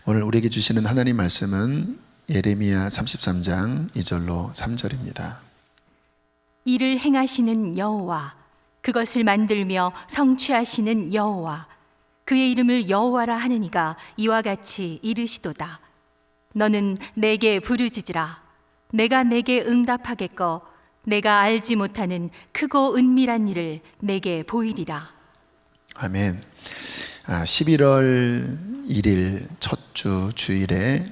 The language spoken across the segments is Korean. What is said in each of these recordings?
오늘 우리에게 주시는 하나님 말씀은 예레미야 33장 2절로 3절입니다. 이를 행하시는 여호와, 그것을 만들며 성취하시는 여호와, 그의 이름을 여호와라 하느니가 이와 같이 이르시도다. 너는 내게 부르짖으라. 내가 내게 응답하겠고 내가 알지 못하는 크고 은밀한 일을 내게 보이리라. 아멘. 11월 1일 첫 주 주일에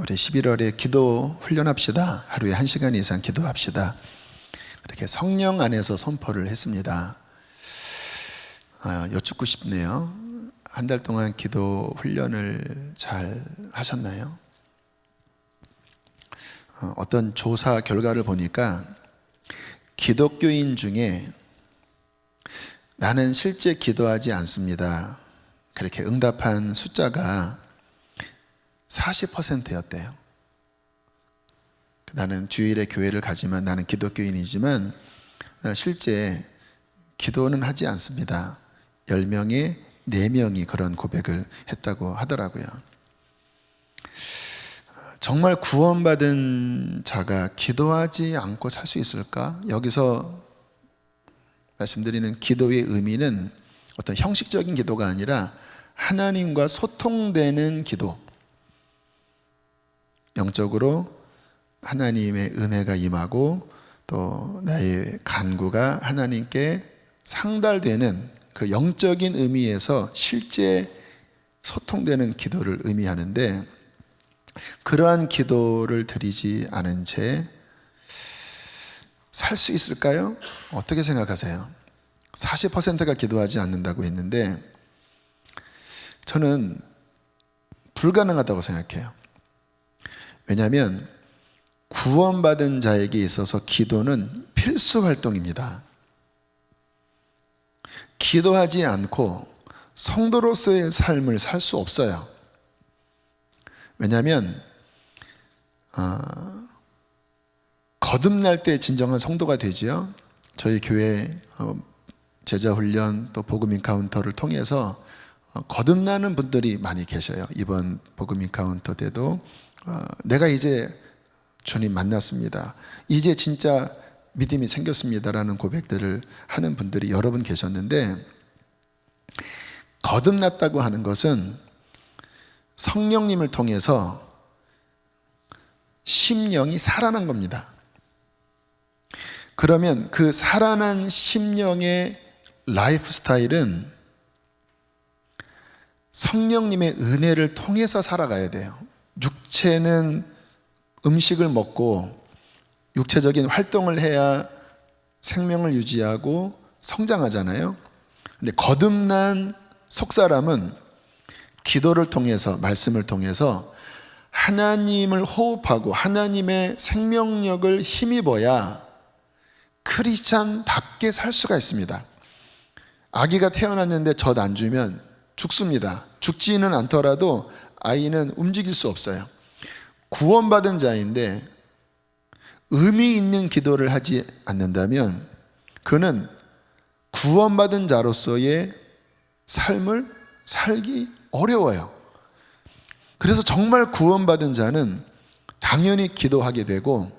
우리 11월에 기도 훈련합시다. 하루에 1시간 이상 기도합시다. 이렇게 성령 안에서 선포를 했습니다. 여쭙고 싶네요. 한 달 동안 기도 훈련을 잘 하셨나요? 어떤 조사 결과를 보니까 기독교인 중에 나는 실제 기도하지 않습니다, 그렇게 응답한 숫자가 40%였대요. 나는 주일에 교회를 가지만 나는 기독교인이지만 실제 기도는 하지 않습니다. 10명에 4명이 그런 고백을 했다고 하더라고요. 정말 구원받은 자가 기도하지 않고 살 수 있을까? 여기서 말씀드리는 기도의 의미는 어떤 형식적인 기도가 아니라 하나님과 소통되는 기도, 영적으로 하나님의 은혜가 임하고 또 나의 간구가 하나님께 상달되는 그 영적인 의미에서 실제 소통되는 기도를 의미하는데, 그러한 기도를 드리지 않은 채 살 수 있을까요? 어떻게 생각하세요? 40%가 기도하지 않는다고 했는데 저는 불가능하다고 생각해요. 왜냐하면 구원받은 자에게 있어서 기도는 필수 활동입니다. 기도하지 않고 성도로서의 삶을 살 수 없어요. 왜냐하면 거듭날 때 진정한 성도가 되지요. 저희 교회 제자훈련 또 복음 인카운터를 통해서 거듭나는 분들이 많이 계셔요. 이번 복음 인카운터 때도 내가 이제 주님 만났습니다, 이제 진짜 믿음이 생겼습니다라는 고백들을 하는 분들이 여러 분 계셨는데, 거듭났다고 하는 것은 성령님을 통해서 심령이 살아난 겁니다. 그러면 그 살아난 심령의 라이프 스타일은 성령님의 은혜를 통해서 살아가야 돼요. 육체는 음식을 먹고 육체적인 활동을 해야 생명을 유지하고 성장하잖아요. 근데 거듭난 속사람은 기도를 통해서, 말씀을 통해서 하나님을 호흡하고 하나님의 생명력을 힘입어야 크리스찬답게 살 수가 있습니다. 아기가 태어났는데 젖 안 주면 죽습니다. 죽지는 않더라도 아이는 움직일 수 없어요. 구원받은 자인데 의미 있는 기도를 하지 않는다면 그는 구원받은 자로서의 삶을 살기 어려워요. 그래서 정말 구원받은 자는 당연히 기도하게 되고,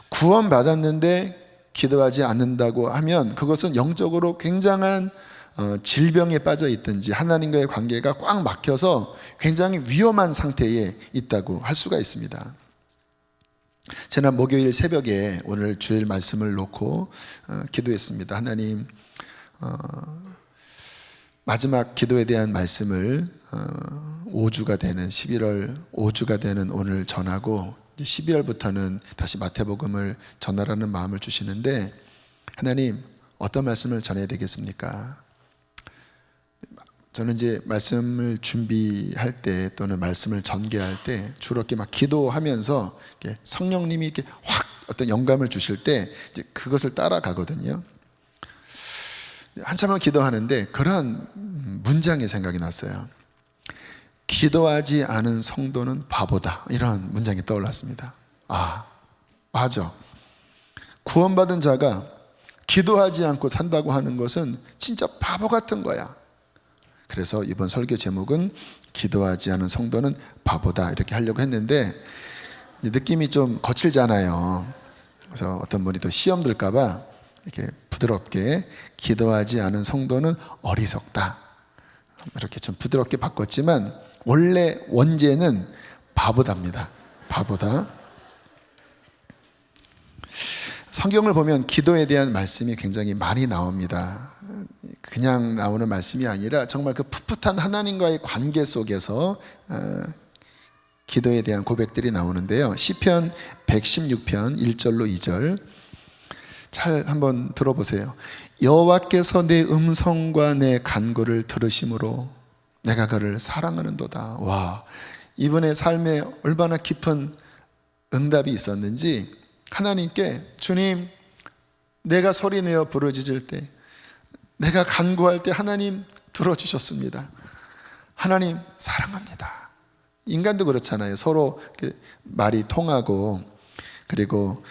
구원받았는데 기도하지 않는다고 하면 그것은 영적으로 굉장한 질병에 빠져 있든지 하나님과의 관계가 꽉 막혀서 굉장히 위험한 상태에 있다고 할 수가 있습니다. 지난 목요일 새벽에 오늘 주일 말씀을 놓고 기도했습니다. 하나님, 마지막 기도에 대한 말씀을 5주가 되는 11월 5주가 되는 오늘 전하고 12월부터는 다시 마태복음을 전하라는 마음을 주시는데, 하나님 어떤 말씀을 전해야 되겠습니까? 저는 이제 말씀을 준비할 때 또는 말씀을 전개할 때 주로 이렇게 막 기도하면서 이렇게 성령님이 이렇게 확 어떤 영감을 주실 때 이제 그것을 따라가거든요. 한참을 기도하는데 그런 문장이 생각이 났어요. 기도하지 않은 성도는 바보다, 이런 문장이 떠올랐습니다. 아, 맞아. 구원받은 자가 기도하지 않고 산다고 하는 것은 진짜 바보 같은 거야. 그래서 이번 설교 제목은 기도하지 않은 성도는 바보다 이렇게 하려고 했는데 느낌이 좀 거칠잖아요. 그래서 어떤 분이 또 시험 들까 봐 이렇게 부드럽게 기도하지 않은 성도는 어리석다 이렇게 좀 부드럽게 바꿨지만 원래 원제는 바보답니다. 바보다. 성경을 보면 기도에 대한 말씀이 굉장히 많이 나옵니다. 그냥 나오는 말씀이 아니라 정말 그 풋풋한 하나님과의 관계 속에서 기도에 대한 고백들이 나오는데요. 시편 116편 1절로 2절 잘 한번 들어보세요. 여호와께서 내 음성과 내 간구를 들으심으로 내가 그를 사랑하는도다. 와, 이분의 삶에 얼마나 깊은 응답이 있었는지 하나님께 주님, 내가 소리내어 부르짖을 때, 내가 간구할 때 하나님 들어주셨습니다. 하나님 사랑합니다. 인간도 그렇잖아요. 서로 말이 통하고 그리고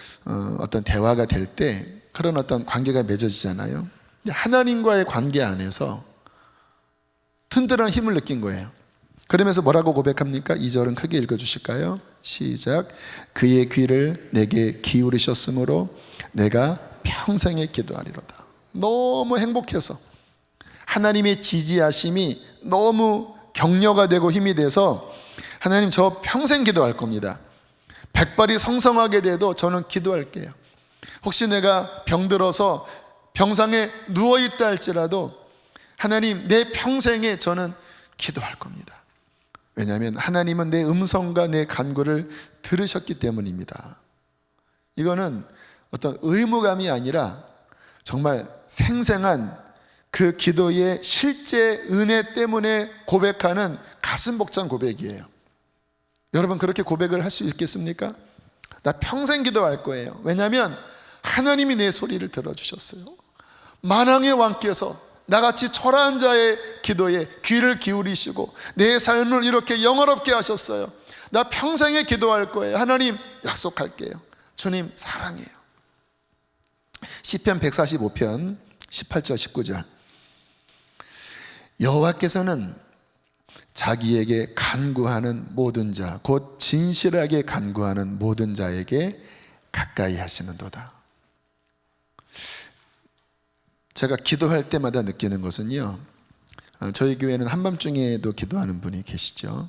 어떤 대화가 될 때 그런 어떤 관계가 맺어지잖아요. 하나님과의 관계 안에서 든든한 힘을 느낀 거예요. 그러면서 뭐라고 고백합니까? 2절은 크게 읽어주실까요? 시작. 그의 귀를 내게 기울이셨으므로 내가 평생에 기도하리로다. 너무 행복해서 하나님의 지지하심이 너무 격려가 되고 힘이 돼서 하나님 저 평생 기도할 겁니다. 백발이 성성하게 돼도 저는 기도할게요. 혹시 내가 병들어서 병상에 누워있다 할지라도 하나님 내 평생에 저는 기도할 겁니다. 왜냐하면 하나님은 내 음성과 내 간구를 들으셨기 때문입니다. 이거는 어떤 의무감이 아니라 정말 생생한 그 기도의 실제 은혜 때문에 고백하는 가슴 벅찬 고백이에요. 여러분 그렇게 고백을 할 수 있겠습니까? 나 평생 기도할 거예요. 왜냐하면 하나님이 내 소리를 들어주셨어요. 만왕의 왕께서 나같이 초라한 자의 기도에 귀를 기울이시고 내 삶을 이렇게 영화롭게 하셨어요. 나 평생에 기도할 거예요. 하나님 약속할게요. 주님 사랑해요. 시편 145편 18절 19절 여호와께서는 자기에게 간구하는 모든 자, 곧 진실하게 간구하는 모든 자에게 가까이 하시는도다. 제가 기도할 때마다 느끼는 것은요, 저희 교회는 한밤중에도 기도하는 분이 계시죠.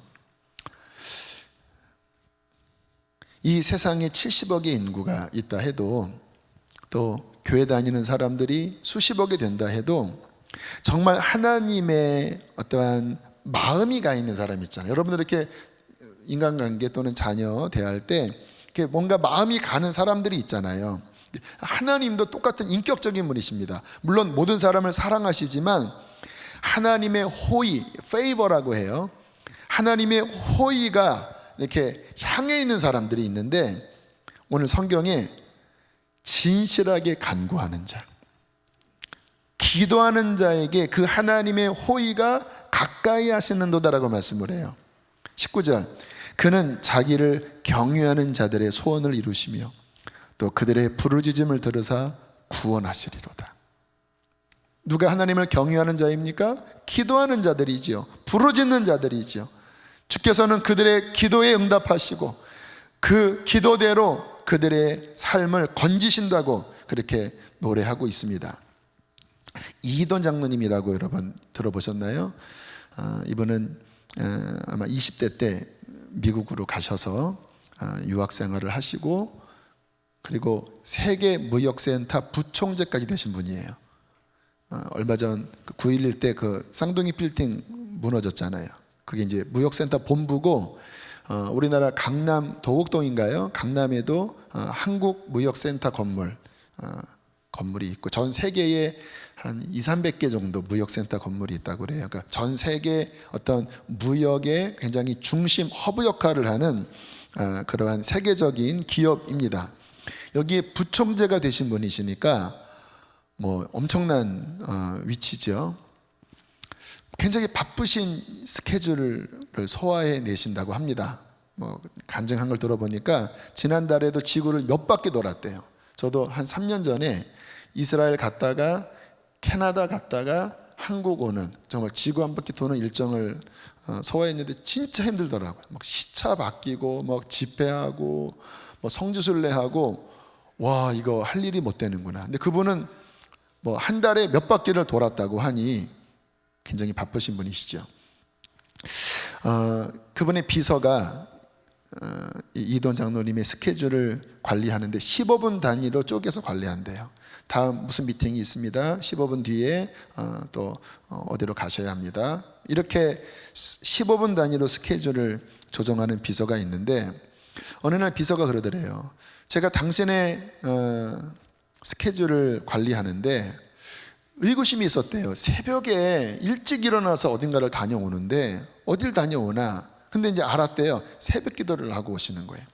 이 세상에 70억의 인구가 있다 해도 또 교회 다니는 사람들이 수십억이 된다 해도 정말 하나님의 어떠한 마음이 가 있는 사람 있잖아요. 여러분들 이렇게 인간관계 또는 자녀 대할 때 이렇게 뭔가 마음이 가는 사람들이 있잖아요. 하나님도 똑같은 인격적인 분이십니다. 물론 모든 사람을 사랑하시지만 하나님의 호의, 페이버라고 해요. 하나님의 호의가 이렇게 향해 있는 사람들이 있는데 오늘 성경에 진실하게 간구하는 자, 기도하는 자에게 그 하나님의 호의가 가까이 하시는도다라고 말씀을 해요. 19절 그는 자기를 경외하는 자들의 소원을 이루시며 또 그들의 부르짖음을 들으사 구원하시리로다. 누가 하나님을 경외하는 자입니까? 기도하는 자들이지요. 부르짖는 자들이지요. 주께서는 그들의 기도에 응답하시고 그 기도대로 그들의 삶을 건지신다고 그렇게 노래하고 있습니다. 이희돈 장로님이라고 여러분 들어보셨나요? 이분은 아마 20대 때 미국으로 가셔서 유학생활을 하시고 그리고 세계무역센터 부총재까지 되신 분이에요. 얼마 전 9.11 때 그 쌍둥이 빌딩 무너졌잖아요. 그게 이제 무역센터 본부고 우리나라 강남 도곡동인가요? 강남에도 한국무역센터 건물이 있고 전 세계에 한 200~300개 정도 무역센터 건물이 있다고 그래요. 그러니까 전 세계 어떤 무역의 굉장히 중심 허브 역할을 하는 그러한 세계적인 기업입니다. 여기에 부총재가 되신 분이시니까 뭐 엄청난 위치죠. 굉장히 바쁘신 스케줄을 소화해 내신다고 합니다. 뭐 간증한 걸 들어보니까 지난달에도 지구를 몇 바퀴 돌았대요. 저도 한 3년 전에 이스라엘 갔다가 캐나다 갔다가 한국 오는, 정말 지구 한 바퀴 도는 일정을 소화했는데 진짜 힘들더라고요. 막 시차 바뀌고 막 집회하고 뭐 성지순례하고, 와, 이거 할 일이 못 되는구나. 근데 그분은 뭐 한 달에 몇 바퀴를 돌았다고 하니 굉장히 바쁘신 분이시죠. 그분의 비서가 이돈 장로님의 스케줄을 관리하는데 15분 단위로 쪼개서 관리한대요. 다음 무슨 미팅이 있습니다. 15분 뒤에 또 어디로 가셔야 합니다. 이렇게 15분 단위로 스케줄을 조정하는 비서가 있는데, 어느 날 비서가 그러더래요. 제가 당신의 스케줄을 관리하는데 의구심이 있었대요. 새벽에 일찍 일어나서 어딘가를 다녀오는데 어딜 다녀오나. 근데 이제 알았대요. 새벽 기도를 하고 오시는 거예요.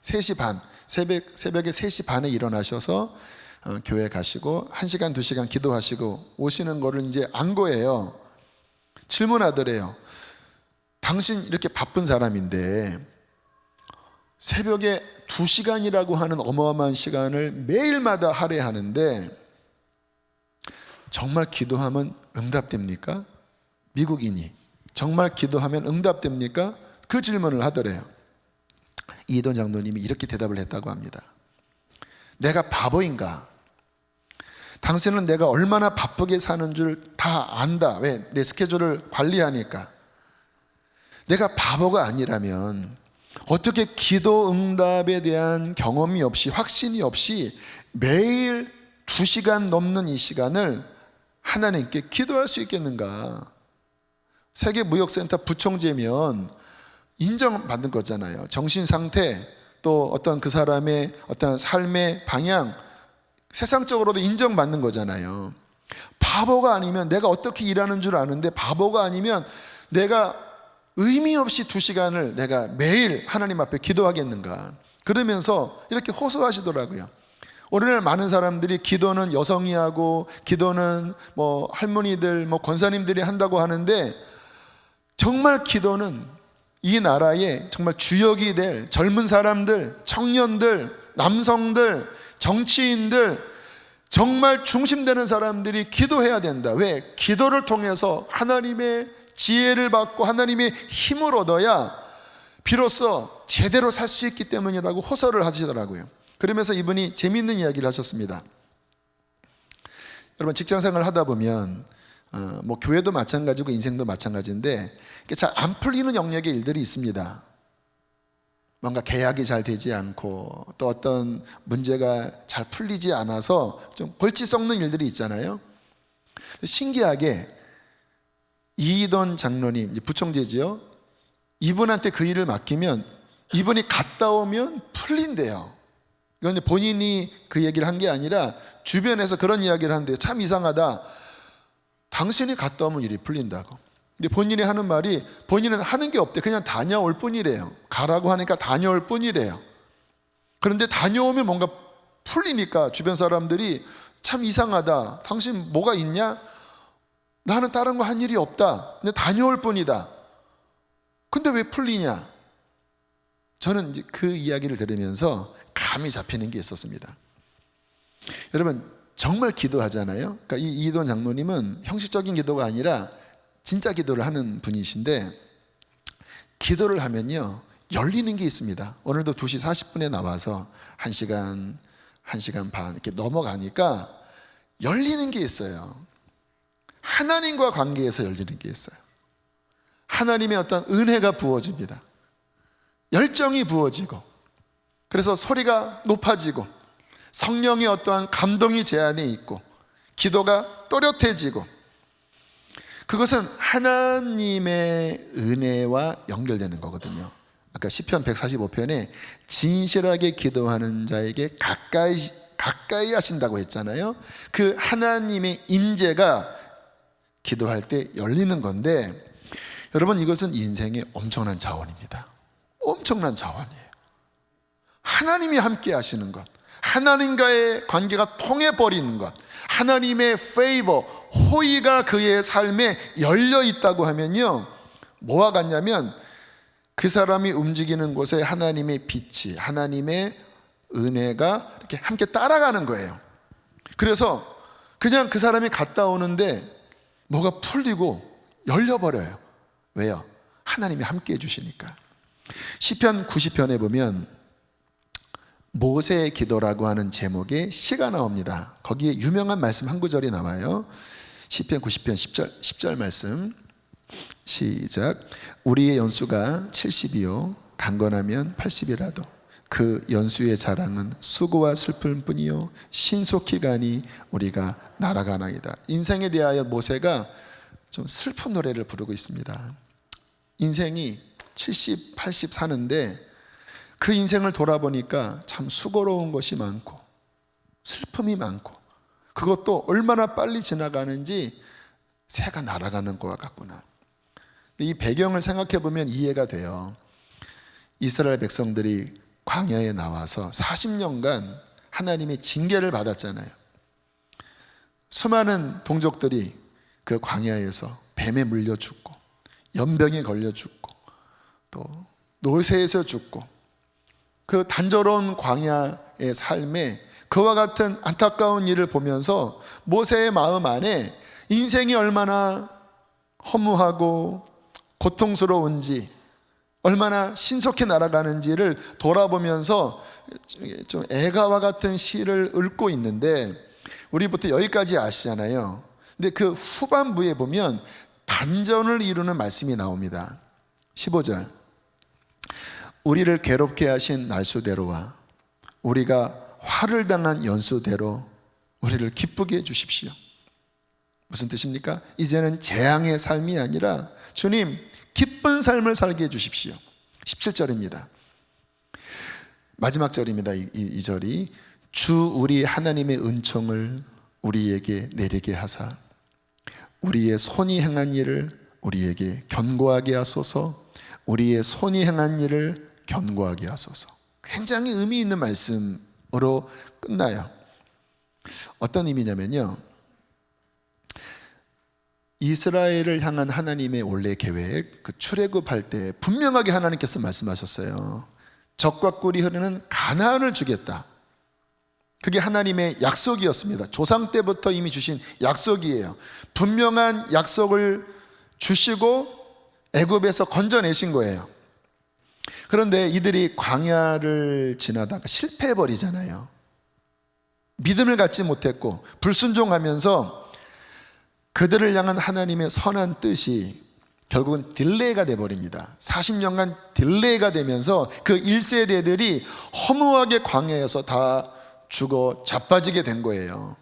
3시 반, 새벽에 3시 반에 일어나셔서 교회 가시고 1시간, 2시간 기도하시고 오시는 거를 이제 안 거예요. 질문하더래요. 당신 이렇게 바쁜 사람인데 새벽에 2시간이라고 하는 어마어마한 시간을 매일마다 할애하는데 정말 기도하면 응답됩니까? 미국인이 정말 기도하면 응답됩니까? 그 질문을 하더래요. 이돈 장로님이 이렇게 대답을 했다고 합니다. 내가 바보인가? 당신은 내가 얼마나 바쁘게 사는 줄 다 안다. 왜? 내 스케줄을 관리하니까. 내가 바보가 아니라면 어떻게 기도 응답에 대한 경험이 없이, 확신이 없이 매일 2시간 넘는 이 시간을 하나님께 기도할 수 있겠는가? 세계무역센터 부총재면 인정받는 거잖아요. 정신상태, 또 어떤 그 사람의 어떤 삶의 방향, 세상적으로도 인정받는 거잖아요. 바보가 아니면, 내가 어떻게 일하는 줄 아는데 바보가 아니면 내가 의미 없이 2시간을 내가 매일 하나님 앞에 기도하겠는가? 그러면서 이렇게 호소하시더라고요. 오늘날 많은 사람들이 기도는 여성이 하고 기도는 뭐 할머니들, 뭐 권사님들이 한다고 하는데, 정말 기도는 이 나라의 정말 주역이 될 젊은 사람들, 청년들, 남성들, 정치인들, 정말 중심되는 사람들이 기도해야 된다. 왜? 기도를 통해서 하나님의 지혜를 받고 하나님의 힘을 얻어야 비로소 제대로 살 수 있기 때문이라고 호소를 하시더라고요. 그러면서 이분이 재미있는 이야기를 하셨습니다. 여러분, 직장생활을 하다 보면 뭐 교회도 마찬가지고 인생도 마찬가지인데 잘 안 풀리는 영역의 일들이 있습니다. 뭔가 계약이 잘 되지 않고 또 어떤 문제가 잘 풀리지 않아서 좀 골치 썩는 일들이 있잖아요. 신기하게 이돈 장로님, 부총재지요, 이분한테 그 일을 맡기면 이분이 갔다 오면 풀린대요. 이건 본인이 그 얘기를 한 게 아니라 주변에서 그런 이야기를 하는데요. 참 이상하다. 당신이 갔다 오면 일이 풀린다고. 근데 본인이 하는 말이, 본인은 하는 게 없대. 그냥 다녀올 뿐이래요. 가라고 하니까 다녀올 뿐이래요. 그런데 다녀오면 뭔가 풀리니까 주변 사람들이 참 이상하다. 당신 뭐가 있냐? 나는 다른 거 한 일이 없다. 근데 다녀올 뿐이다. 근데 왜 풀리냐? 저는 이제 그 이야기를 들으면서 감이 잡히는 게 있었습니다. 여러분, 정말 기도하잖아요. 그러니까 이 이돈 장로님은 형식적인 기도가 아니라 진짜 기도를 하는 분이신데, 기도를 하면요 열리는 게 있습니다. 오늘도 2시 40분에 나와서 1시간, 1시간 반 이렇게 넘어가니까 열리는 게 있어요. 하나님과 관계에서 열리는 게 있어요. 하나님의 어떤 은혜가 부어집니다. 열정이 부어지고, 그래서 소리가 높아지고, 성령의 어떠한 감동이 제 안에 있고, 기도가 또렷해지고, 그것은 하나님의 은혜와 연결되는 거거든요. 아까 시편 145편에 진실하게 기도하는 자에게 가까이 하신다고 했잖아요. 그 하나님의 임재가 기도할 때 열리는 건데, 여러분, 이것은 인생의 엄청난 자원입니다. 엄청난 자원이에요. 하나님이 함께 하시는 것, 하나님과의 관계가 통해버리는 것, 하나님의 페이버, 호의가 그의 삶에 열려 있다고 하면요, 뭐와 같냐면 그 사람이 움직이는 곳에 하나님의 빛이, 하나님의 은혜가 이렇게 함께 따라가는 거예요. 그래서 그냥 그 사람이 갔다 오는데 뭐가 풀리고 열려버려요. 왜요? 하나님이 함께 해주시니까. 시편 90편에 보면 모세의 기도라고 하는 제목의 시가 나옵니다. 거기에 유명한 말씀 한 구절이 나와요. 시편 90편 10절 말씀 시작. 우리의 연수가 70이요 강건하면 80이라도 그 연수의 자랑은 수고와 슬픔뿐이요 신속히 가니 우리가 날아가나이다. 인생에 대하여 모세가 좀 슬픈 노래를 부르고 있습니다. 인생이 70, 80 사는데 그 인생을 돌아보니까 참 수고로운 것이 많고 슬픔이 많고 그것도 얼마나 빨리 지나가는지 새가 날아가는 것 같구나. 이 배경을 생각해 보면 이해가 돼요. 이스라엘 백성들이 광야에 나와서 40년간 하나님의 징계를 받았잖아요. 수많은 동족들이 그 광야에서 뱀에 물려 죽고 연병에 걸려 죽고 또 노새에서 죽고 그 단조로운 광야의 삶에 그와 같은 안타까운 일을 보면서 모세의 마음 안에 인생이 얼마나 허무하고 고통스러운지 얼마나 신속히 날아가는지를 돌아보면서 좀 애가와 같은 시를 읊고 있는데 우리부터 여기까지 아시잖아요. 근데 그 후반부에 보면 반전을 이루는 말씀이 나옵니다. 15절. 우리를 괴롭게 하신 날수대로와 우리가 화를 당한 연수대로 우리를 기쁘게 해주십시오. 무슨 뜻입니까? 이제는 재앙의 삶이 아니라 주님 기쁜 삶을 살게 해주십시오. 17절입니다. 마지막 절입니다. 이 절이 주 우리 하나님의 은총을 우리에게 내리게 하사 우리의 손이 행한 일을 우리에게 견고하게 하소서. 우리의 손이 행한 일을 견고하게 하소서. 굉장히 의미 있는 말씀으로 끝나요. 어떤 의미냐면요, 이스라엘을 향한 하나님의 원래 계획, 그 출애굽할 때 분명하게 하나님께서 말씀하셨어요. 적과 꿀이 흐르는 가나안을 주겠다. 그게 하나님의 약속이었습니다. 조상 때부터 이미 주신 약속이에요. 분명한 약속을 주시고 애굽에서 건져내신 거예요. 그런데 이들이 광야를 지나다가 실패해버리잖아요. 믿음을 갖지 못했고 불순종하면서 그들을 향한 하나님의 선한 뜻이 결국은 딜레이가 돼버립니다. 40년간 딜레이가 되면서 그 1세대들이 허무하게 광야에서 다 죽어 자빠지게 된 거예요.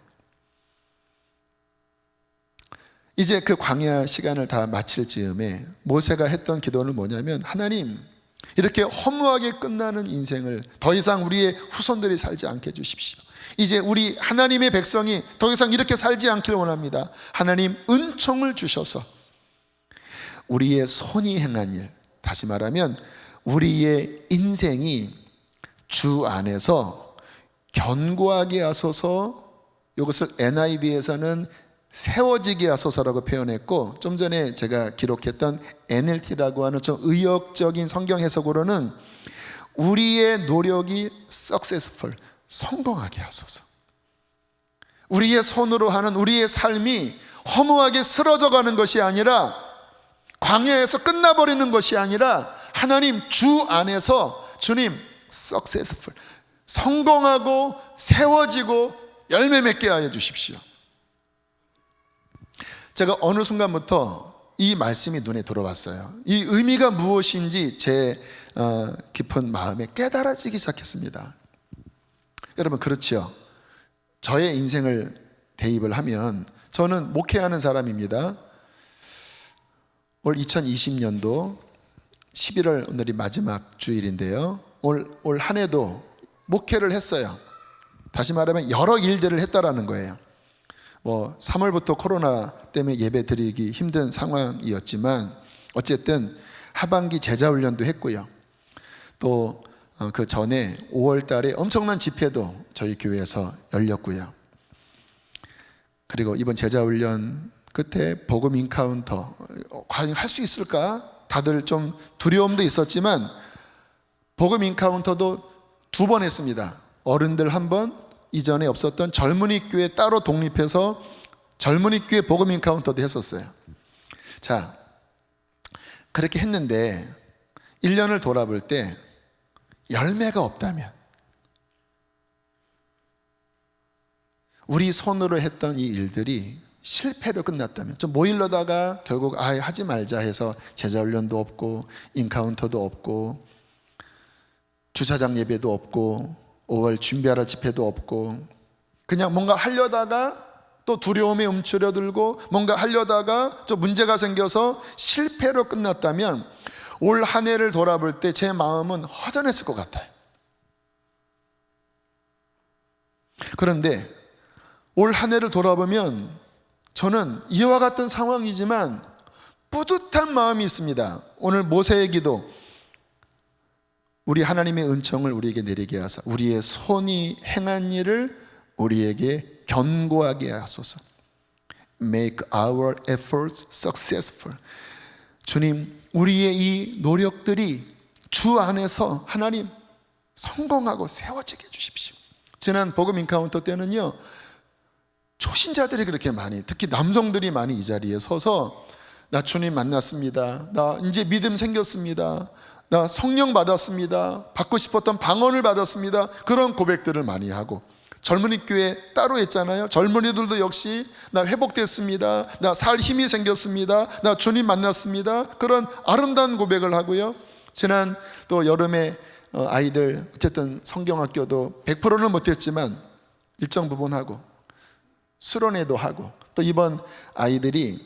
이제 그 광야 시간을 다 마칠 즈음에 모세가 했던 기도는 뭐냐면, 하나님, 이렇게 허무하게 끝나는 인생을 더 이상 우리의 후손들이 살지 않게 해주십시오. 이제 우리 하나님의 백성이 더 이상 이렇게 살지 않기를 원합니다. 하나님, 은총을 주셔서 우리의 손이 행한 일, 다시 말하면 우리의 인생이 주 안에서 견고하게 하소서. 이것을 NIV에서는 세워지게 하소서라고 표현했고, 좀 전에 제가 기록했던 NLT라고 하는 좀 의역적인 성경 해석으로는 우리의 노력이 successful, 성공하게 하소서. 우리의 손으로 하는 우리의 삶이 허무하게 쓰러져 가는 것이 아니라, 광야에서 끝나버리는 것이 아니라, 하나님 주 안에서 주님 successful, 성공하고 세워지고 열매 맺게 하여 주십시오. 제가 어느 순간부터 이 말씀이 눈에 들어왔어요. 이 의미가 무엇인지 제 깊은 마음에 깨달아지기 시작했습니다. 여러분, 그렇죠? 저의 인생을 대입을 하면 저는 목회하는 사람입니다. 올 2020년도 11월 오늘이 마지막 주일인데요, 올 한 해도 목회를 했어요. 다시 말하면 여러 일들을 했다라는 거예요. 3월부터 코로나 때문에 예배 드리기 힘든 상황이었지만 어쨌든 하반기 제자훈련도 했고요. 또 그 전에 5월 달에 엄청난 집회도 저희 교회에서 열렸고요. 그리고 이번 제자훈련 끝에 복음 인카운터, 과연 할 수 있을까? 다들 좀 두려움도 있었지만 복음 인카운터도 2번 했습니다. 어른들 1번, 이전에 없었던 젊은이 교회 따로 독립해서 젊은이 교회 복음 인카운터도 했었어요. 자, 그렇게 했는데 1년을 돌아볼 때 열매가 없다면, 우리 손으로 했던 이 일들이 실패로 끝났다면, 좀 모이려다가 결국 하지 말자 해서 제자훈련도 없고 인카운터도 없고 주차장 예배도 없고 5월 준비하라 집회도 없고, 그냥 뭔가 하려다가 또 두려움에 움츠려들고 뭔가 하려다가 좀 문제가 생겨서 실패로 끝났다면 올 한 해를 돌아볼 때 제 마음은 허전했을 것 같아요. 그런데 올 한 해를 돌아보면 저는 이와 같은 상황이지만 뿌듯한 마음이 있습니다. 오늘 모세의 기도, 우리 하나님의 은총을 우리에게 내리게 하사 우리의 손이 행한 일을 우리에게 견고하게 하소서. Make our efforts successful. 주님, 우리의 이 노력들이 주 안에서 하나님 성공하고 세워지게 해주십시오. 지난 복음 인카운터 때는요, 초신자들이 그렇게 많이, 특히 남성들이 많이 이 자리에 서서 나 주님 만났습니다, 나 이제 믿음 생겼습니다, 나 성령 받았습니다, 받고 싶었던 방언을 받았습니다, 그런 고백들을 많이 하고, 젊은이 교회 따로 했잖아요. 젊은이들도 역시 나 회복됐습니다, 나 살 힘이 생겼습니다, 나 주님 만났습니다, 그런 아름다운 고백을 하고요. 지난 또 여름에 아이들 어쨌든 성경학교도 100%는 못했지만 일정 부분 하고 수련회도 하고, 또 이번 아이들이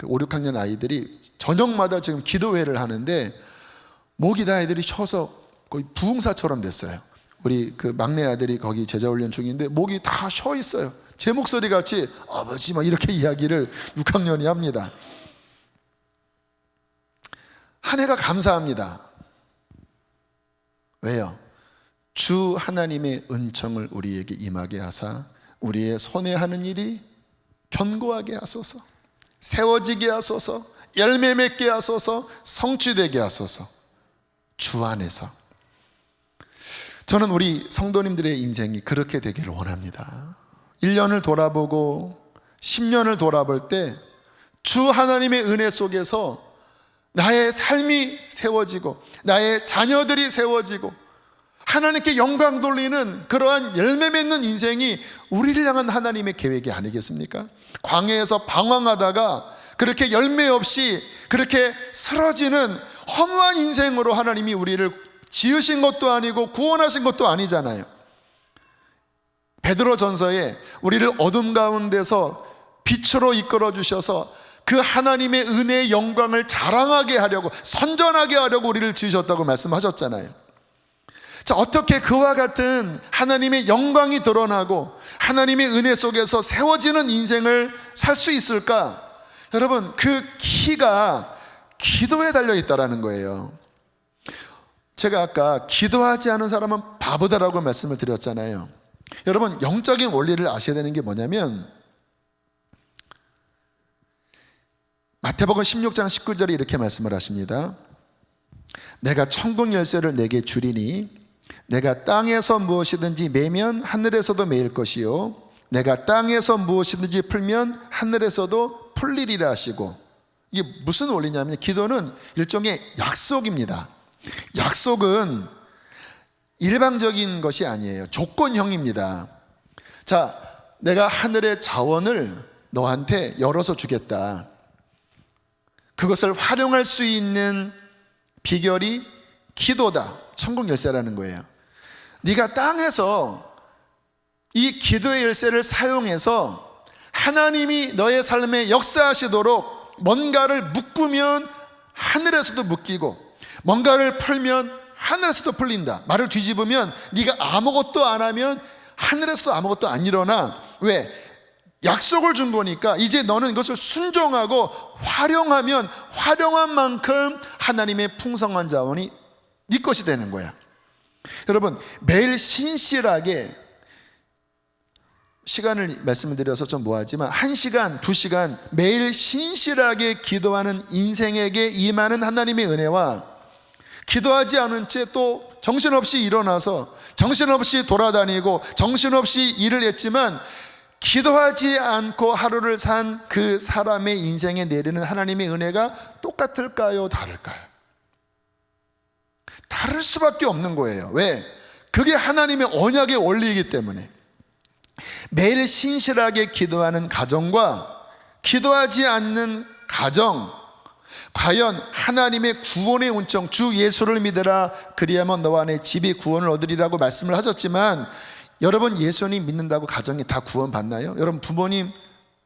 5, 6학년 아이들이 저녁마다 지금 기도회를 하는데 목이 다 애들이 쉬어서 거의 부흥사처럼 됐어요. 우리 그 막내 아들이 거기 제자훈련 중인데 목이 다 쉬어 있어요. 제 목소리 같이 아버지 막 이렇게 이야기를 6학년이 합니다. 한 해가 감사합니다. 왜요? 주 하나님의 은총을 우리에게 임하게 하사 우리의 손에 하는 일이 견고하게 하소서, 세워지게 하소서, 열매 맺게 하소서, 성취되게 하소서. 주 안에서. 저는 우리 성도님들의 인생이 그렇게 되기를 원합니다. 1년을 돌아보고 10년을 돌아볼 때 주 하나님의 은혜 속에서 나의 삶이 세워지고 나의 자녀들이 세워지고 하나님께 영광 돌리는 그러한 열매 맺는 인생이 우리를 향한 하나님의 계획이 아니겠습니까? 광야에서 방황하다가 그렇게 열매 없이 그렇게 쓰러지는 허무한 인생으로 하나님이 우리를 지으신 것도 아니고 구원하신 것도 아니잖아요. 베드로전서에 우리를 어둠 가운데서 빛으로 이끌어 주셔서 그 하나님의 은혜의 영광을 자랑하게 하려고, 선전하게 하려고 우리를 지으셨다고 말씀하셨잖아요. 자, 어떻게 그와 같은 하나님의 영광이 드러나고 하나님의 은혜 속에서 세워지는 인생을 살 수 있을까? 여러분, 그 키가 기도에 달려 있다라는 거예요. 제가 아까 기도하지 않은 사람은 바보다라고 말씀을 드렸잖아요. 여러분, 영적인 원리를 아셔야 되는 게 뭐냐면 마태복음 16장 19절에 이렇게 말씀을 하십니다. 내가 천국 열쇠를 내게 주리니 내가 땅에서 무엇이든지 매면 하늘에서도 매일 것이요 내가 땅에서 무엇이든지 풀면 하늘에서도 풀리리라 하시고, 이게 무슨 원리냐면 기도는 일종의 약속입니다. 약속은 일방적인 것이 아니에요. 조건형입니다. 자, 내가 하늘의 자원을 너한테 열어서 주겠다. 그것을 활용할 수 있는 비결이 기도다. 천국 열쇠라는 거예요. 네가 땅에서 이 기도의 열쇠를 사용해서 하나님이 너의 삶에 역사하시도록 뭔가를 묶으면 하늘에서도 묶이고 뭔가를 풀면 하늘에서도 풀린다. 말을 뒤집으면 네가 아무것도 안 하면 하늘에서도 아무것도 안 일어나. 왜? 약속을 준 거니까 이제 너는 이것을 순종하고 활용하면 활용한 만큼 하나님의 풍성한 자원이 네 것이 되는 거야. 여러분, 매일 신실하게 시간을 말씀을 드려서 좀 뭐하지만 1시간, 2시간 매일 신실하게 기도하는 인생에게 임하는 하나님의 은혜와 기도하지 않은 채 또 정신없이 일어나서 정신없이 돌아다니고 정신없이 일을 했지만 기도하지 않고 하루를 산 그 사람의 인생에 내리는 하나님의 은혜가 똑같을까요? 다를까요? 다를 수밖에 없는 거예요. 왜? 그게 하나님의 언약의 원리이기 때문에. 매일 신실하게 기도하는 가정과 기도하지 않는 가정, 과연 하나님의 구원의 운청, 주 예수를 믿으라 그리하면 너와 내 집이 구원을 얻으리라고 말씀을 하셨지만, 여러분 예수님 믿는다고 가정이 다 구원 받나요? 여러분 부모님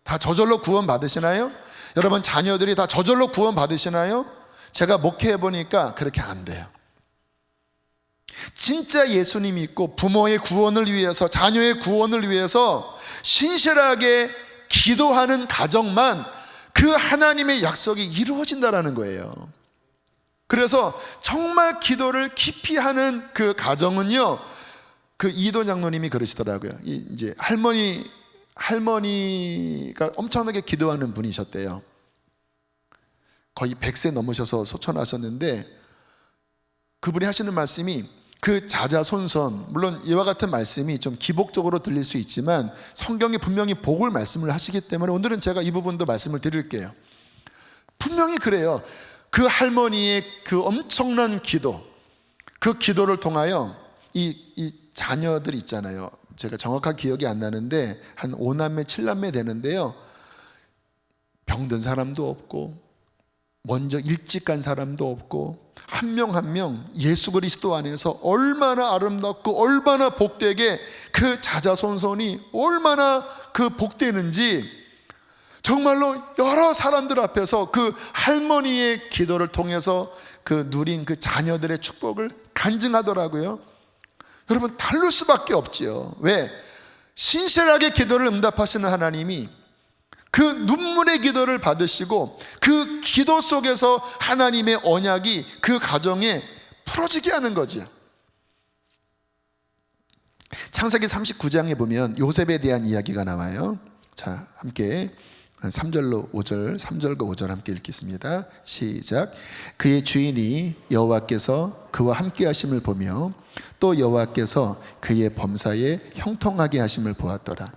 다 저절로 구원 받으시나요? 여러분 자녀들이 다 저절로 구원 받으시나요? 제가 목회해 보니까 그렇게 안 돼요. 진짜 예수님 믿고 부모의 구원을 위해서, 자녀의 구원을 위해서 신실하게 기도하는 가정만 그 하나님의 약속이 이루어진다라는 거예요. 그래서 정말 기도를 깊이 하는 그 가정은요, 그 이도 장로님이 그러시더라고요. 이제 할머니가 엄청나게 기도하는 분이셨대요. 거의 100세 넘으셔서 소천하셨는데, 그분이 하시는 말씀이 그 자자손손, 물론 이와 같은 말씀이 좀 기복적으로 들릴 수 있지만 성경이 분명히 복을 말씀을 하시기 때문에 오늘은 제가 이 부분도 말씀을 드릴게요. 분명히 그래요. 그 할머니의 그 엄청난 기도, 그 기도를 통하여 이 자녀들 있잖아요. 제가 정확한 기억이 안 나는데 한 5남매 7남매 되는데요, 병든 사람도 없고 먼저 일찍 간 사람도 없고, 한 명 한 명 예수 그리스도 안에서 얼마나 아름답고 얼마나 복되게 그 자자손손이 얼마나 그 복되는지, 정말로 여러 사람들 앞에서 그 할머니의 기도를 통해서 그 누린 그 자녀들의 축복을 간증하더라고요. 여러분 다를 수밖에 없지요. 왜? 신실하게 기도를 응답하시는 하나님이 그 눈물의 기도를 받으시고 그 기도 속에서 하나님의 언약이 그 가정에 풀어지게 하는 거죠. 창세기 39장에 보면 요셉에 대한 이야기가 나와요. 자, 함께 3절로 5절, 3절과 5절 함께 읽겠습니다. 시작. 그의 주인이 여호와께서 그와 함께 하심을 보며 또 여호와께서 그의 범사에 형통하게 하심을 보았더라.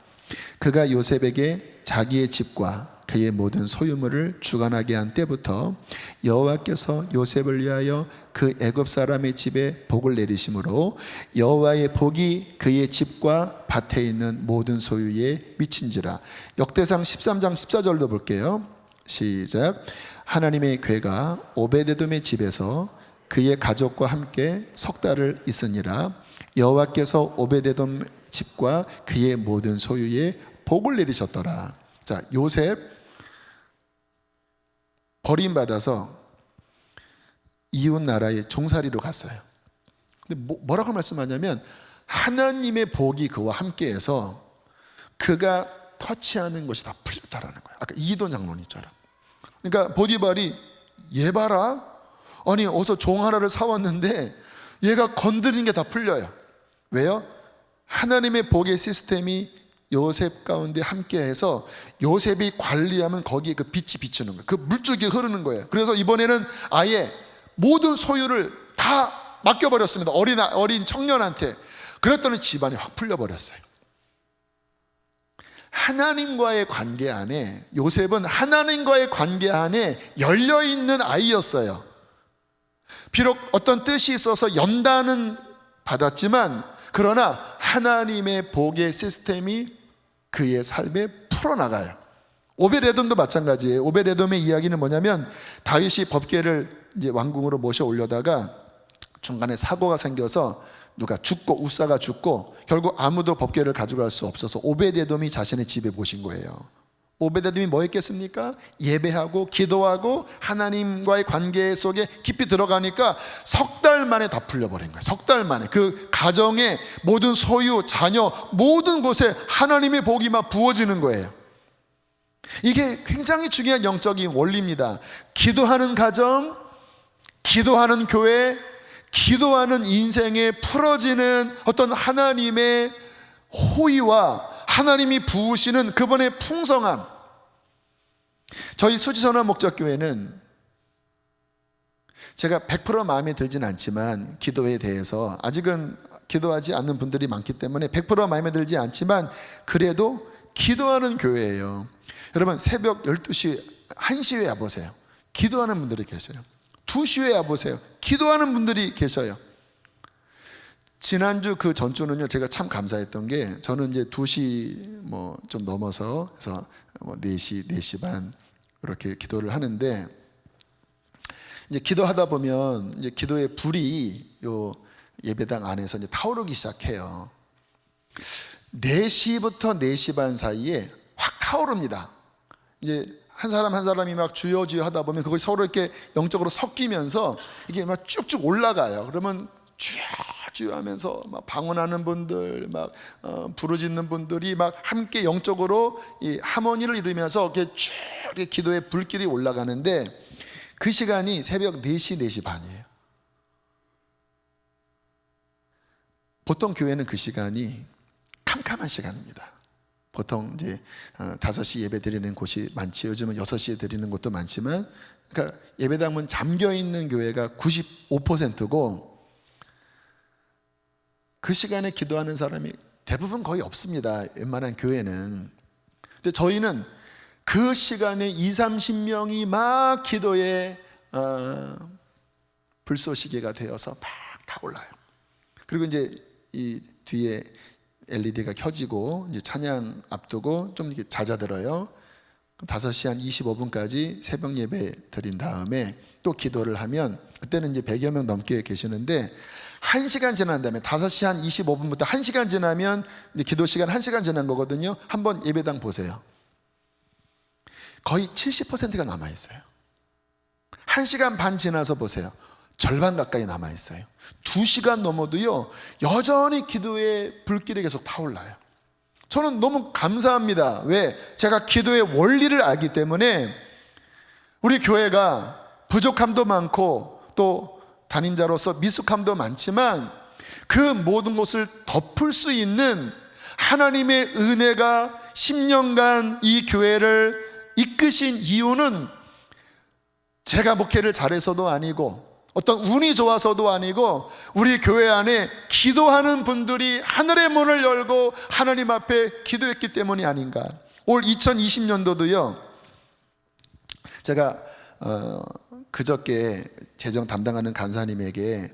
그가 요셉에게 자기의 집과 그의 모든 소유물을 주관하게 한 때부터 여호와께서 요셉을 위하여 그 애굽 사람의 집에 복을 내리심으로 여호와의 복이 그의 집과 밭에 있는 모든 소유에 미친지라. 역대상 13장 14절도 볼게요. 시작. 하나님의 궤가 오베데돔의 집에서 그의 가족과 함께 석 달을 있으니라. 여호와께서 오베데돔 집과 그의 모든 소유에 복을 내리셨더라. 자, 요셉 버림받아서 이웃 나라의 종살이로 갔어요. 근데 뭐라고 말씀하냐면 하나님의 복이 그와 함께해서 그가 터치하는 것이 다 풀렸다라는 거예요. 아까 이도 장로님처럼. 그러니까 보디발이 얘 봐라, 아니 어서 종 하나를 사왔는데 얘가 건드리는 게 다 풀려요. 왜요? 하나님의 복의 시스템이 요셉 가운데 함께해서 요셉이 관리하면 거기에 그 빛이 비추는 거예요. 그 물줄기 흐르는 거예요. 그래서 이번에는 아예 모든 소유를 다 맡겨버렸습니다. 어린 청년한테. 그랬더니 집안이 확 풀려버렸어요. 하나님과의 관계 안에, 요셉은 하나님과의 관계 안에 열려있는 아이였어요. 비록 어떤 뜻이 있어서 연단은 받았지만, 그러나 하나님의 복의 시스템이 그의 삶에 풀어나가요. 오베데돔도 마찬가지예요. 오베데돔의 이야기는 뭐냐면 다윗이 법궤를 이제 왕궁으로 모셔 올려다가 중간에 사고가 생겨서 누가 죽고, 우사가 죽고 결국 아무도 법궤를 가져갈 수 없어서 오베데돔이 자신의 집에 모신 거예요. 오베데돔이 뭐 했겠습니까? 예배하고 기도하고 하나님과의 관계 속에 깊이 들어가니까 석 달 만에 다 풀려버린 거예요. 석 달 만에 그 가정의 모든 소유, 자녀, 모든 곳에 하나님의 복이 막 부어지는 거예요. 이게 굉장히 중요한 영적인 원리입니다. 기도하는 가정, 기도하는 교회, 기도하는 인생에 풀어지는 어떤 하나님의 호의와 하나님이 부으시는 그분의 풍성함. 저희 수지선화 목적교회는 제가 100% 마음에 들진 않지만, 기도에 대해서 아직은 기도하지 않는 분들이 많기 때문에 100% 마음에 들지 않지만, 그래도 기도하는 교회예요. 여러분 새벽 12시, 1시에 와보세요. 기도하는 분들이 계세요. 2시에 와보세요. 기도하는 분들이 계셔요. 지난주 그 전주는요, 제가 참 감사했던 게, 저는 이제 2시 뭐 좀 넘어서 해서 뭐 4시, 4시 반 이렇게 기도를 하는데, 이제 기도하다 보면 이제 기도의 불이 요 예배당 안에서 이제 타오르기 시작해요. 4시부터 4시 반 사이에 확 타오릅니다. 이제 한 사람 한 사람이 막 주여 주여 하다 보면 그것이 서로 이렇게 영적으로 섞이면서 이게 막 쭉쭉 올라가요. 그러면 주여 주여 하면서 막 방언하는 분들, 막 부르짖는 분들이 막 함께 영적으로 이 하모니를 이루면서 이렇게 쭉 이렇게 기도의 불길이 올라가는데, 그 시간이 새벽 4시, 4시 반이에요. 보통 교회는 그 시간이 캄캄한 시간입니다. 보통 이제 5시 예배 드리는 곳이 많지, 요즘은 6시에 드리는 곳도 많지만, 그러니까 예배당 문 잠겨 있는 교회가 95%고 그 시간에 기도하는 사람이 대부분 거의 없습니다. 웬만한 교회는. 근데 저희는 그 시간에 20-30명이 막 기도에 불쏘시개가 되어서 막 타올라요. 그리고 이제 이 뒤에 LED가 켜지고 이제 찬양 앞두고 좀 이렇게 잦아들어요. 5시 한 25분까지 새벽 예배 드린 다음에 또 기도를 하면, 그때는 이제 100여 명 넘게 계시는데, 1시간 지난 다음에 5시 한 25분부터 1시간 지나면 이제 기도 시간 1시간 지난 거거든요. 한번 예배당 보세요. 거의 70%가 남아있어요. 1시간 반 지나서 보세요. 절반 가까이 남아있어요. 2시간 넘어도요, 여전히 기도의 불길이 계속 타올라요. 저는 너무 감사합니다. 왜? 제가 기도의 원리를 알기 때문에. 우리 교회가 부족함도 많고 또 담임자로서 미숙함도 많지만, 그 모든 것을 덮을 수 있는 하나님의 은혜가 10년간 이 교회를 이끄신 이유는 제가 목회를 잘해서도 아니고 어떤 운이 좋아서도 아니고, 우리 교회 안에 기도하는 분들이 하늘의 문을 열고 하나님 앞에 기도했기 때문이 아닌가. 올 2020년도도요 제가 그저께 재정 담당하는 간사님에게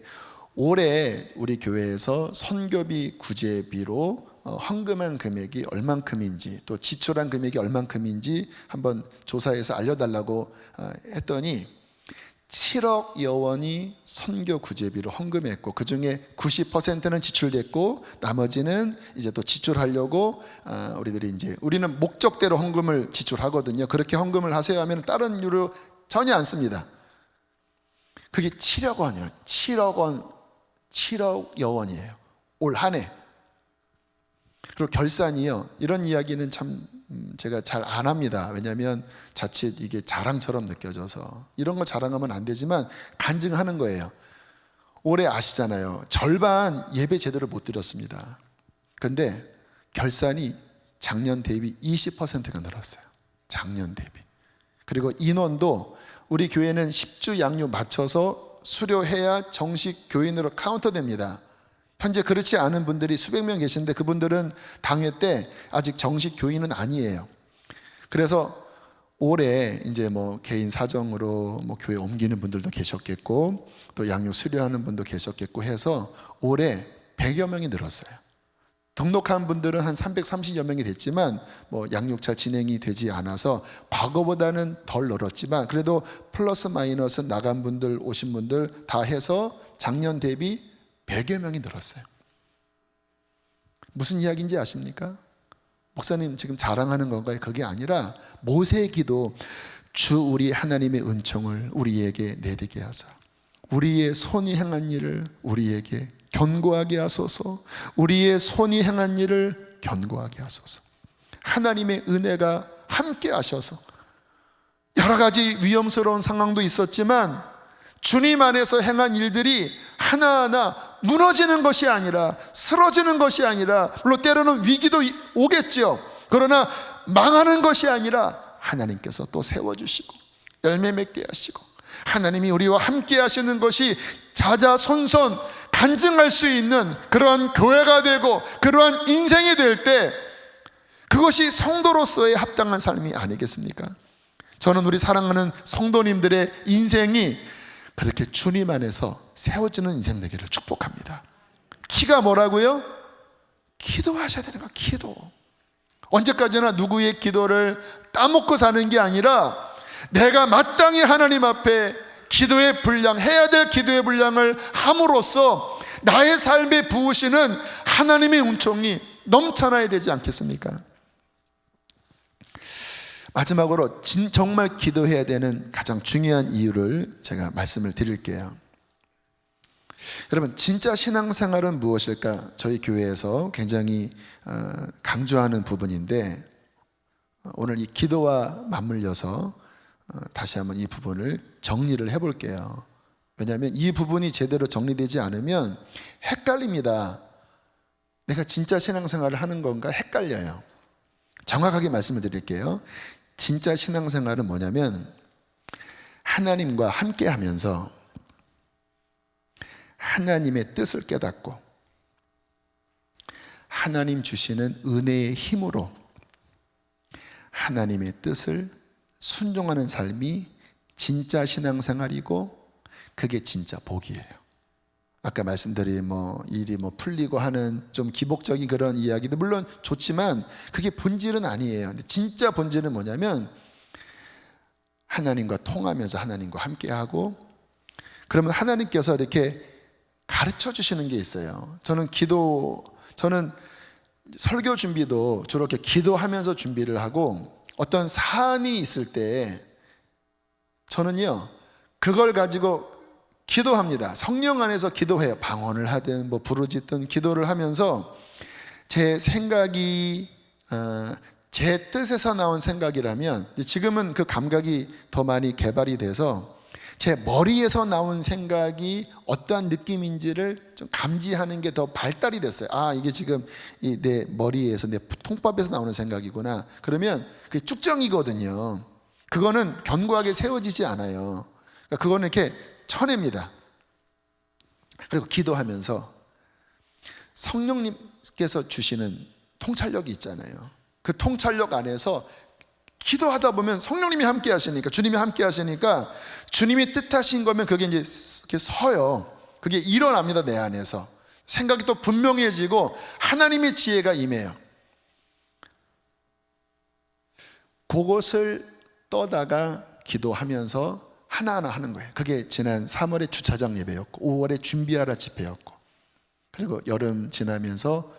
올해 우리 교회에서 선교비 구제비로 헌금한 금액이 얼만큼인지, 또 지출한 금액이 얼만큼인지 한번 조사해서 알려달라고 했더니 7억여 원이 선교 구제비로 헌금했고, 그 중에 90%는 지출됐고 나머지는 이제 또 지출하려고 우리들이 이제, 우리는 목적대로 헌금을 지출하거든요. 그렇게 헌금을 하세요 하면 다른 이유로 전혀 안 씁니다. 그게 7억 원이에요. 7억 원, 7억여 원이에요. 올 한 해. 그리고 결산이요, 이런 이야기는 참 제가 잘 안 합니다. 왜냐하면 자칫 이게 자랑처럼 느껴져서, 이런 거 자랑하면 안 되지만 간증하는 거예요. 올해 아시잖아요, 절반 예배 제대로 못 드렸습니다. 근데 결산이 작년 대비 20%가 늘었어요. 작년 대비. 그리고 인원도 우리 교회는 10주 양육 맞춰서 수료해야 정식 교인으로 카운트됩니다. 현재 그렇지 않은 분들이 수백 명 계시는데 그분들은 당회 때 아직 정식 교인은 아니에요. 그래서 올해 이제 뭐 개인 사정으로 뭐 교회 옮기는 분들도 계셨겠고 또 양육 수료하는 분도 계셨겠고 해서 올해 100여 명이 늘었어요. 등록한 분들은 한 330여 명이 됐지만 뭐 양육 잘 진행이 되지 않아서 과거보다는 덜 늘었지만 그래도 플러스 마이너스 나간 분들 오신 분들 다 해서 작년 대비 100여 명이 늘었어요. 무슨 이야기인지 아십니까? 목사님 지금 자랑하는 건가요? 그게 아니라 모세의 기도, 주 우리 하나님의 은총을 우리에게 내리게 하사 우리의 손이 행한 일을 우리에게 견고하게 하소서. 우리의 손이 행한 일을 견고하게 하소서. 하나님의 은혜가 함께 하셔서 여러 가지 위험스러운 상황도 있었지만 주님 안에서 행한 일들이 하나하나 무너지는 것이 아니라 쓰러지는 것이 아니라 물론 때로는 위기도 오겠죠. 그러나 망하는 것이 아니라 하나님께서 또 세워주시고 열매 맺게 하시고 하나님이 우리와 함께 하시는 것이 자자손손 간증할 수 있는 그러한 교회가 되고 그러한 인생이 될 때 그것이 성도로서의 합당한 삶이 아니겠습니까? 저는 우리 사랑하는 성도님들의 인생이 그렇게 주님 안에서 세워지는 인생 되기를 축복합니다. 키가 뭐라고요? 기도하셔야 되는 거야. 기도. 언제까지나 누구의 기도를 따먹고 사는 게 아니라 내가 마땅히 하나님 앞에 기도의 분량, 해야 될 기도의 분량을 함으로써 나의 삶에 부으시는 하나님의 은총이 넘쳐나야 되지 않겠습니까? 마지막으로 정말 기도해야 되는 가장 중요한 이유를 제가 말씀을 드릴게요. 여러분, 진짜 신앙생활은 무엇일까? 저희 교회에서 굉장히 강조하는 부분인데, 오늘 이 기도와 맞물려서 다시 한번 이 부분을 정리를 해볼게요. 왜냐하면 이 부분이 제대로 정리되지 않으면 헷갈립니다. 내가 진짜 신앙생활을 하는 건가 헷갈려요. 정확하게 말씀을 드릴게요. 진짜 신앙생활은 뭐냐면 하나님과 함께 하면서 하나님의 뜻을 깨닫고 하나님 주시는 은혜의 힘으로 하나님의 뜻을 순종하는 삶이 진짜 신앙생활이고, 그게 진짜 복이에요. 아까 말씀드린 일이 풀리고 하는 좀 기복적인 그런 이야기도 물론 좋지만 그게 본질은 아니에요. 근데 진짜 본질은 뭐냐면 하나님과 통하면서 하나님과 함께하고, 그러면 하나님께서 이렇게 가르쳐 주시는 게 있어요. 저는 설교 준비도 주로 이렇게 기도하면서 준비를 하고, 어떤 사안이 있을 때 저는요 그걸 가지고 기도합니다. 성령 안에서 기도해요. 방언을 하든 부르짖든 기도를 하면서 제 생각이 제 뜻에서 나온 생각이라면, 지금은 그 감각이 더 많이 개발이 돼서 제 머리에서 나온 생각이 어떠한 느낌인지를 좀 감지하는 게 더 발달이 됐어요. 아, 이게 지금 내 머리에서, 내 통밥에서 나오는 생각이구나. 그러면 그게 쭉정이거든요. 그거는 견고하게 세워지지 않아요. 그러니까 그거는 이렇게 쳐냅니다. 그리고 기도하면서 성령님께서 주시는 통찰력이 있잖아요. 그 통찰력 안에서 기도하다 보면 성령님이 함께 하시니까, 주님이 함께 하시니까 주님이 뜻하신 거면 그게 이제 이렇게 서요. 그게 일어납니다. 내 안에서 생각이 또 분명해지고 하나님의 지혜가 임해요. 그것을 떠다가 기도하면서 하나하나 하는 거예요. 그게 지난 3월의 주차장 예배였고 5월의 준비하라 집회였고, 그리고 여름 지나면서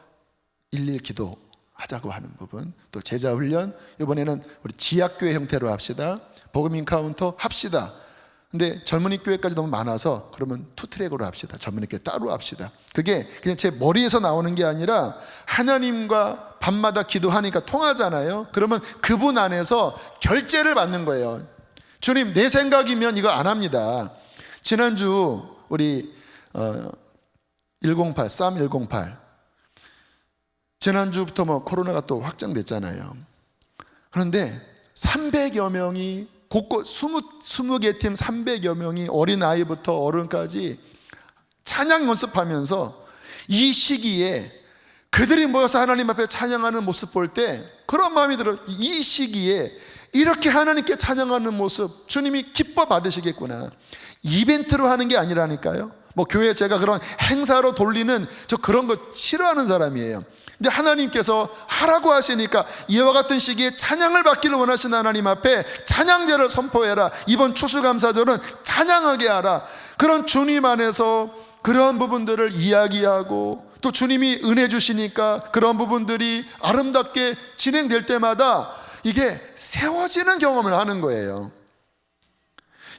일일 기도하자고 하는 부분, 또 제자 훈련, 이번에는 우리 지약교회 형태로 합시다. 복음 인카운터 합시다. 근데 젊은이 교회까지 너무 많아서 그러면 투트랙으로 합시다. 젊은이 교회 따로 합시다. 그게 그냥 제 머리에서 나오는 게 아니라 하나님과 밤마다 기도하니까 통하잖아요. 그러면 그분 안에서 결제를 받는 거예요. 주님, 내 생각이면 이거 안 합니다. 지난주 우리 108 쌈 108 지난주부터 코로나가 또 확장됐잖아요. 그런데 300여 명이 곳곳 20개 팀 300여 명이 어린아이부터 어른까지 찬양 연습하면서 이 시기에 그들이 모여서 하나님 앞에 찬양하는 모습 볼 때 그런 마음이 들어요. 이 시기에 이렇게 하나님께 찬양하는 모습 주님이 기뻐 받으시겠구나. 이벤트로 하는 게 아니라니까요. 교회 제가 그런 행사로 돌리는 저 그런 거 싫어하는 사람이에요. 근데 하나님께서 하라고 하시니까 이와 같은 시기에 찬양을 받기를 원하시는 하나님 앞에 찬양제를 선포해라. 이번 추수감사절은 찬양하게 하라. 그런 주님 안에서 그러한 부분들을 이야기하고, 또 주님이 은혜 주시니까 그런 부분들이 아름답게 진행될 때마다 이게 세워지는 경험을 하는 거예요.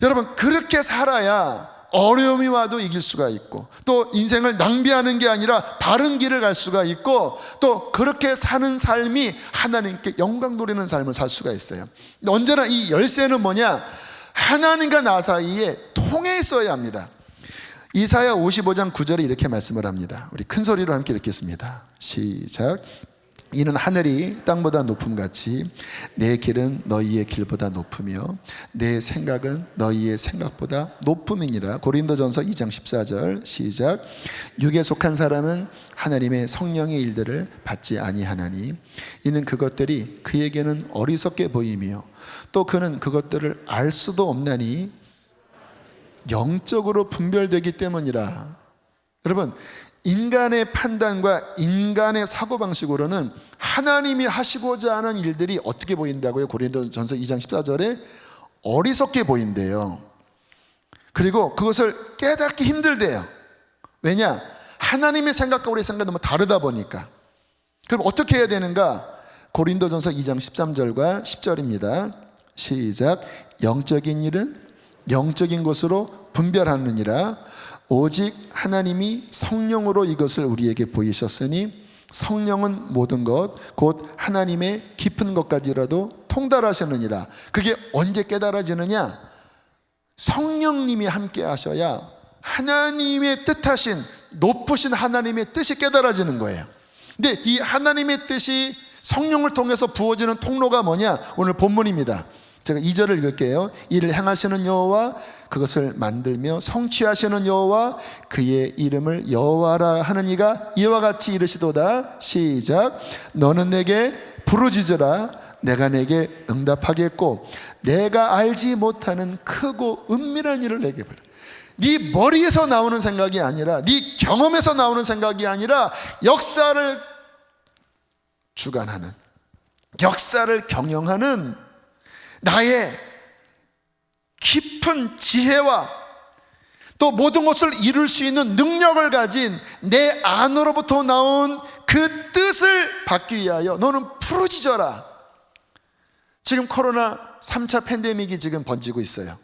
여러분, 그렇게 살아야 어려움이 와도 이길 수가 있고, 또 인생을 낭비하는 게 아니라 바른 길을 갈 수가 있고, 또 그렇게 사는 삶이 하나님께 영광 돌리는 삶을 살 수가 있어요. 언제나 이 열쇠는 뭐냐? 하나님과 나 사이에 통해 있어야 합니다. 이사야 55장 9절에 이렇게 말씀을 합니다. 우리 큰 소리로 함께 읽겠습니다. 시작. 이는 하늘이 땅보다 높음같이 내 길은 너희의 길보다 높으며 내 생각은 너희의 생각보다 높음이니라. 고린도전서 2장 14절 시작. 육에 속한 사람은 하나님의 성령의 일들을 받지 아니하나니 이는 그것들이 그에게는 어리석게 보이며 또 그는 그것들을 알 수도 없나니 영적으로 분별되기 때문이라. 여러분, 인간의 판단과 인간의 사고방식으로는 하나님이 하시고자 하는 일들이 어떻게 보인다고요? 고린도전서 2장 14절에 어리석게 보인대요. 그리고 그것을 깨닫기 힘들대요. 왜냐? 하나님의 생각과 우리의 생각이 너무 다르다 보니까. 그럼 어떻게 해야 되는가? 고린도전서 2장 13절과 10절입니다 시작. 영적인 일은 영적인 것으로 분별하느니라. 오직 하나님이 성령으로 이것을 우리에게 보이셨으니 성령은 모든 것 곧 하나님의 깊은 것까지라도 통달하시느니라. 그게 언제 깨달아지느냐? 성령님이 함께 하셔야 하나님의 뜻하신 높으신 하나님의 뜻이 깨달아지는 거예요. 근데 이 하나님의 뜻이 성령을 통해서 부어지는 통로가 뭐냐? 오늘 본문입니다. 제가 2절을 읽을게요. 이를 행하시는 여호와 그것을 만들며 성취하시는 여호와 그의 이름을 여호와라 하는 이가 이와 같이 이르시도다. 시작. 너는 내게 부르짖으라 내가 내게 응답하겠고 내가 알지 못하는 크고 은밀한 일을 내게 보라. 네 머리에서 나오는 생각이 아니라 네 경험에서 나오는 생각이 아니라 역사를 주관하는 역사를 경영하는 나의 깊은 지혜와 또 모든 것을 이룰 수 있는 능력을 가진 내 안으로부터 나온 그 뜻을 받기 위하여 너는 부르짖어라. 지금 코로나 3차 팬데믹이 지금 번지고 있어요.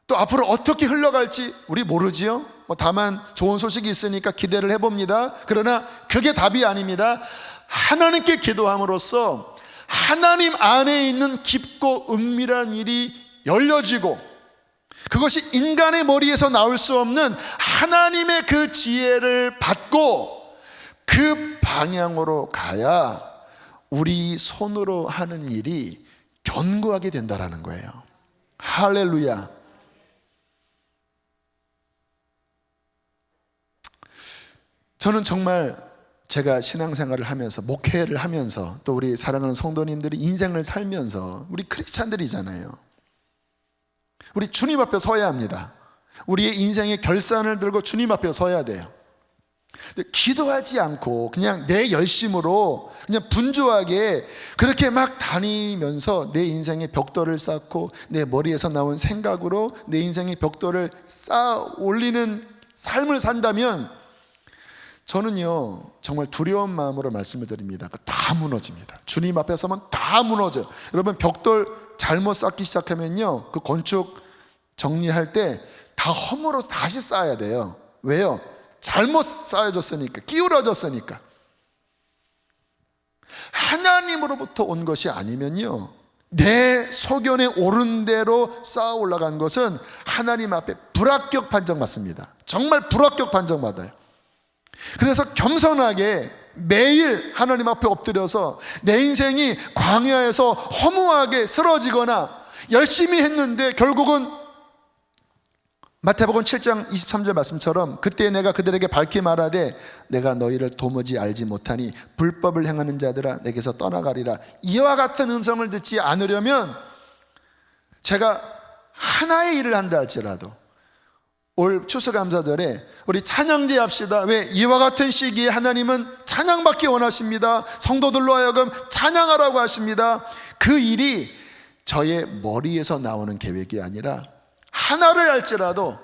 또 앞으로 어떻게 흘러갈지 우리 모르지요. 다만 좋은 소식이 있으니까 기대를 해봅니다. 그러나 그게 답이 아닙니다. 하나님께 기도함으로써 하나님 안에 있는 깊고 은밀한 일이 열려지고 그것이 인간의 머리에서 나올 수 없는 하나님의 그 지혜를 받고 그 방향으로 가야 우리 손으로 하는 일이 견고하게 된다라는 거예요. 할렐루야. 저는 정말 제가 신앙생활을 하면서 목회를 하면서 또 우리 사랑하는 성도님들이 인생을 살면서 우리 크리스찬들이잖아요. 우리 주님 앞에 서야 합니다. 우리의 인생의 결산을 들고 주님 앞에 서야 돼요. 근데 기도하지 않고 그냥 내 열심으로 그냥 분주하게 그렇게 막 다니면서 내 인생의 벽돌을 쌓고 내 머리에서 나온 생각으로 내 인생의 벽돌을 쌓아 올리는 삶을 산다면 저는요 정말 두려운 마음으로 말씀을 드립니다. 다 무너집니다. 주님 앞에 서면 다 무너져요. 여러분 벽돌 잘못 쌓기 시작하면요 그 건축 정리할 때 다 허물어서 다시 쌓아야 돼요. 왜요? 잘못 쌓여졌으니까, 기울어졌으니까. 하나님으로부터 온 것이 아니면요 내 소견에 오른 대로 쌓아 올라간 것은 하나님 앞에 불합격 판정받습니다. 정말 불합격 판정받아요. 그래서 겸손하게 매일 하나님 앞에 엎드려서 내 인생이 광야에서 허무하게 쓰러지거나 열심히 했는데 결국은 마태복음 7장 23절 말씀처럼 그때 내가 그들에게 밝히 말하되 내가 너희를 도무지 알지 못하니 불법을 행하는 자들아 내게서 떠나가리라. 이와 같은 음성을 듣지 않으려면 제가 하나의 일을 한다 할지라도 올 추수감사절에 우리 찬양제 합시다. 왜? 이와 같은 시기에 하나님은 찬양받기 원하십니다. 성도들로 하여금 찬양하라고 하십니다. 그 일이 저의 머리에서 나오는 계획이 아니라 하나를 할지라도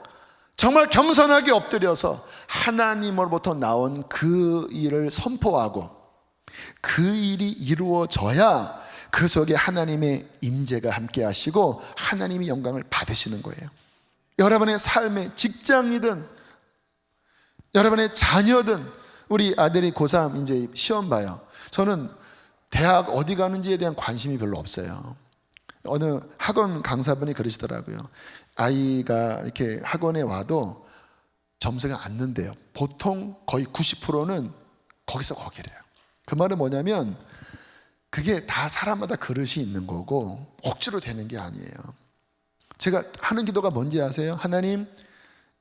정말 겸손하게 엎드려서 하나님으로부터 나온 그 일을 선포하고 그 일이 이루어져야 그 속에 하나님의 임재가 함께 하시고 하나님이 영광을 받으시는 거예요. 여러분의 삶의 직장이든 여러분의 자녀든 우리 아들이 고3 이제 시험 봐요. 저는 대학 어디 가는지에 대한 관심이 별로 없어요. 어느 학원 강사분이 그러시더라고요. 아이가 이렇게 학원에 와도 점수가 안 는대요. 보통 거의 90%는 거기서 거기래요. 그 말은 뭐냐면 그게 다 사람마다 그릇이 있는 거고 억지로 되는 게 아니에요. 제가 하는 기도가 뭔지 아세요? 하나님,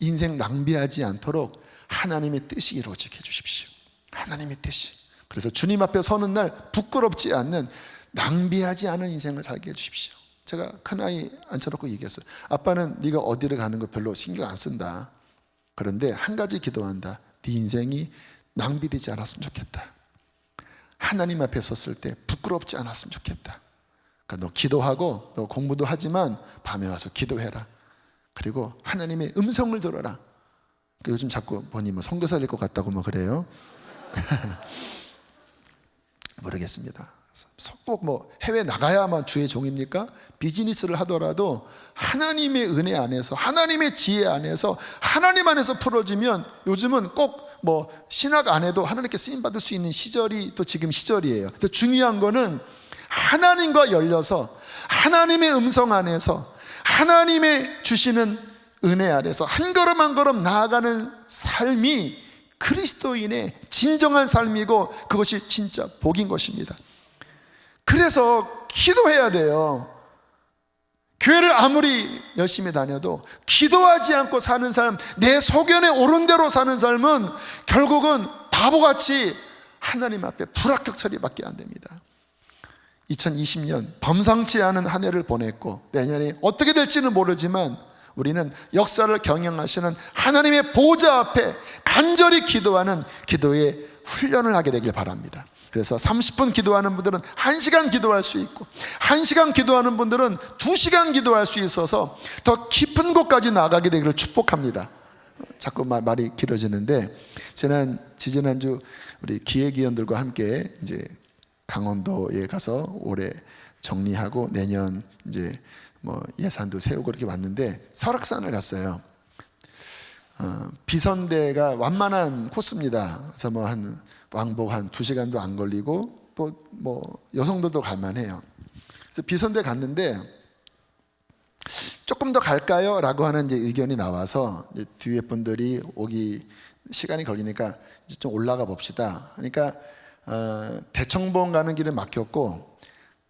인생 낭비하지 않도록 하나님의 뜻이 이루어지게 해주십시오. 하나님의 뜻이. 그래서 주님 앞에 서는 날 부끄럽지 않는, 낭비하지 않은 인생을 살게 해주십시오. 제가 큰아이 앉혀놓고 얘기했어요. 아빠는 네가 어디를 가는 거 별로 신경 안 쓴다. 그런데 한 가지 기도한다. 네 인생이 낭비되지 않았으면 좋겠다. 하나님 앞에 섰을 때 부끄럽지 않았으면 좋겠다. 그러니까 너 기도하고 너 공부도 하지만 밤에 와서 기도해라. 그리고 하나님의 음성을 들어라. 그러니까 요즘 자꾸 보니 뭐 선교사일 것 같다고 뭐 그래요. 모르겠습니다. 꼭 뭐 해외 나가야만 주의 종입니까? 비즈니스를 하더라도 하나님의 은혜 안에서, 하나님의 지혜 안에서, 하나님 안에서 풀어지면, 요즘은 꼭 뭐 신학 안 해도 하나님께 쓰임 받을 수 있는 시절이 또 지금 시절이에요. 근데 중요한 거는 하나님과 열려서 하나님의 음성 안에서 하나님의 주시는 은혜 안에서 한 걸음 한 걸음 나아가는 삶이 그리스도인의 진정한 삶이고, 그것이 진짜 복인 것입니다. 그래서 기도해야 돼요. 교회를 아무리 열심히 다녀도 기도하지 않고 사는 삶, 내 소견에 옳은 대로 사는 삶은 결국은 바보같이 하나님 앞에 불합격 처리밖에 안 됩니다. 2020년 범상치 않은 한 해를 보냈고, 내년에 어떻게 될지는 모르지만 우리는 역사를 경영하시는 하나님의 보좌 앞에 간절히 기도하는 기도의 훈련을 하게 되길 바랍니다. 그래서 30분 기도하는 분들은 1시간 기도할 수 있고, 1시간 기도하는 분들은 2시간 기도할 수 있어서 더 깊은 곳까지 나가게 되기를 축복합니다. 자꾸 말이 길어지는데, 지지난주 우리 기획위원들과 함께 이제 강원도에 가서 올해 정리하고 내년 이제 뭐 예산도 세우고 그렇게 왔는데, 설악산을 갔어요. 비선대가 완만한 코스입니다. 그래서 뭐 왕복 한 2시간도 안 걸리고, 또 뭐 여성들도 갈만해요. 그래서 비선대 갔는데 조금 더 갈까요? 라고 하는 이제 의견이 나와서, 이제 뒤에 분들이 오기 시간이 걸리니까 이제 좀 올라가 봅시다. 그러니까 대청봉 가는 길은 막혔고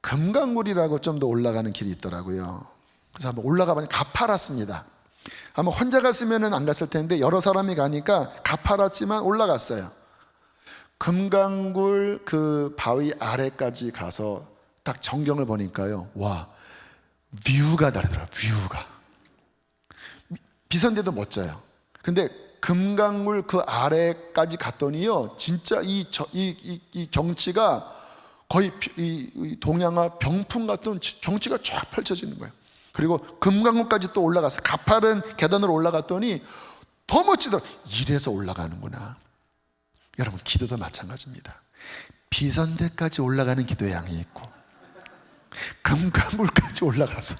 금강굴이라고 좀 더 올라가는 길이 있더라고요. 그래서 한번 올라가 보니 가파랐습니다. 아마 혼자 갔으면 안 갔을 텐데 여러 사람이 가니까 가파랐지만 올라갔어요. 금강굴 그 바위 아래까지 가서 딱 전경을 보니까요, 와, 뷰가 다르더라고요. 뷰가 비선대도 멋져요. 근데 금강굴 그 아래까지 갔더니요, 진짜 이 경치가 거의 이 동양화 병풍 같은 경치가 쫙 펼쳐지는 거예요. 그리고 금강굴까지 또 올라가서 가파른 계단으로 올라갔더니 더 멋지더라고요. 이래서 올라가는구나. 여러분, 기도도 마찬가지입니다. 비선대까지 올라가는 기도의 양이 있고, 금강굴까지 올라가서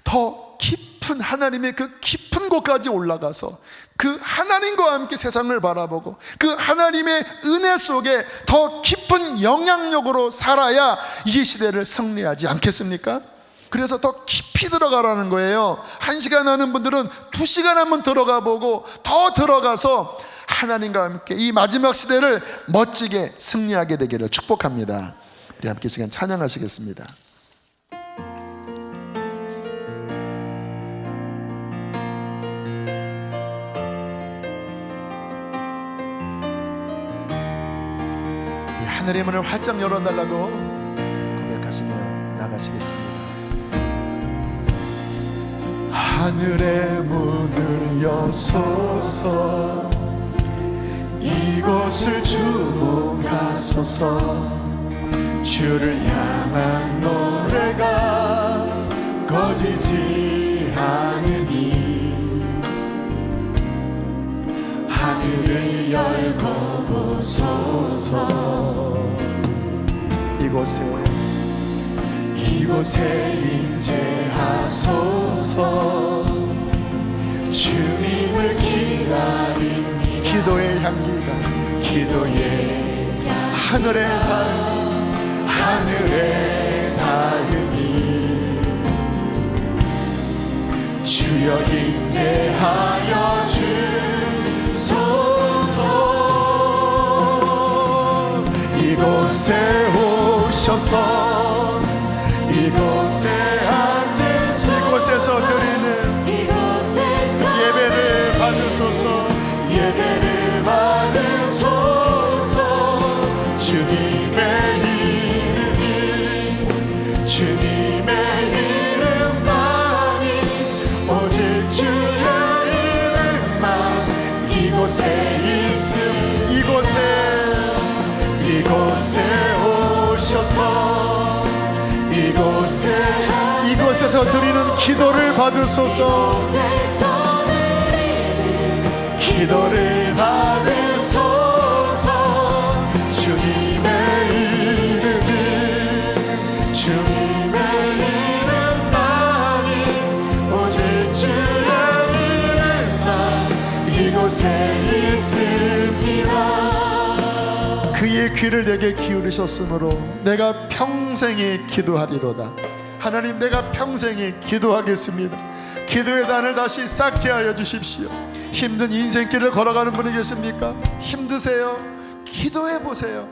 더 깊은 하나님의 그 깊은 곳까지 올라가서 그 하나님과 함께 세상을 바라보고 그 하나님의 은혜 속에 더 깊은 영향력으로 살아야 이 시대를 승리하지 않겠습니까? 그래서 더 깊이 들어가라는 거예요. 1시간 하는 분들은 2시간 한번 들어가 보고 더 들어가서 하나님과 함께 이 마지막 시대를 멋지게 승리하게 되기를 축복합니다. 우리 함께 시간 찬양하시겠습니다. 우리 하늘의 문을 활짝 열어달라고 고백하시며 나가시겠습니다. 하늘의 문을 여소서, 이곳을 주목하소서. 주를 향한 노래가 꺼지지 않으니 하늘을 열고 보소서. 이곳에 임재하소서. 주님을 기다립니다. 기도의 향기가 하늘에 닿으니 주여 임재하여 주소서. 이곳 이곳에 오셔서 이곳에 앉으소서 이곳에서 드리는 예배를 받으소서 예배를 받으소서 주님의 이름이 주님의 이름만이 오직 주의 이름만 이곳에 있음 이곳에 오셔서 이곳에서 드리는 기도를 받으소서 기도를 받으소서 주님의 이름만이 오직 주의 이름만 이곳에 있습니다. 그의 귀를 내게 기울이셨으므로 내가 평생에 기도하리로다. 하나님, 내가 평생에 기도하겠습니다. 기도의 단을 다시 쌓게 하여 주십시오. 힘든 인생길을 걸어가는 분이 계십니까? 힘드세요? 기도해 보세요.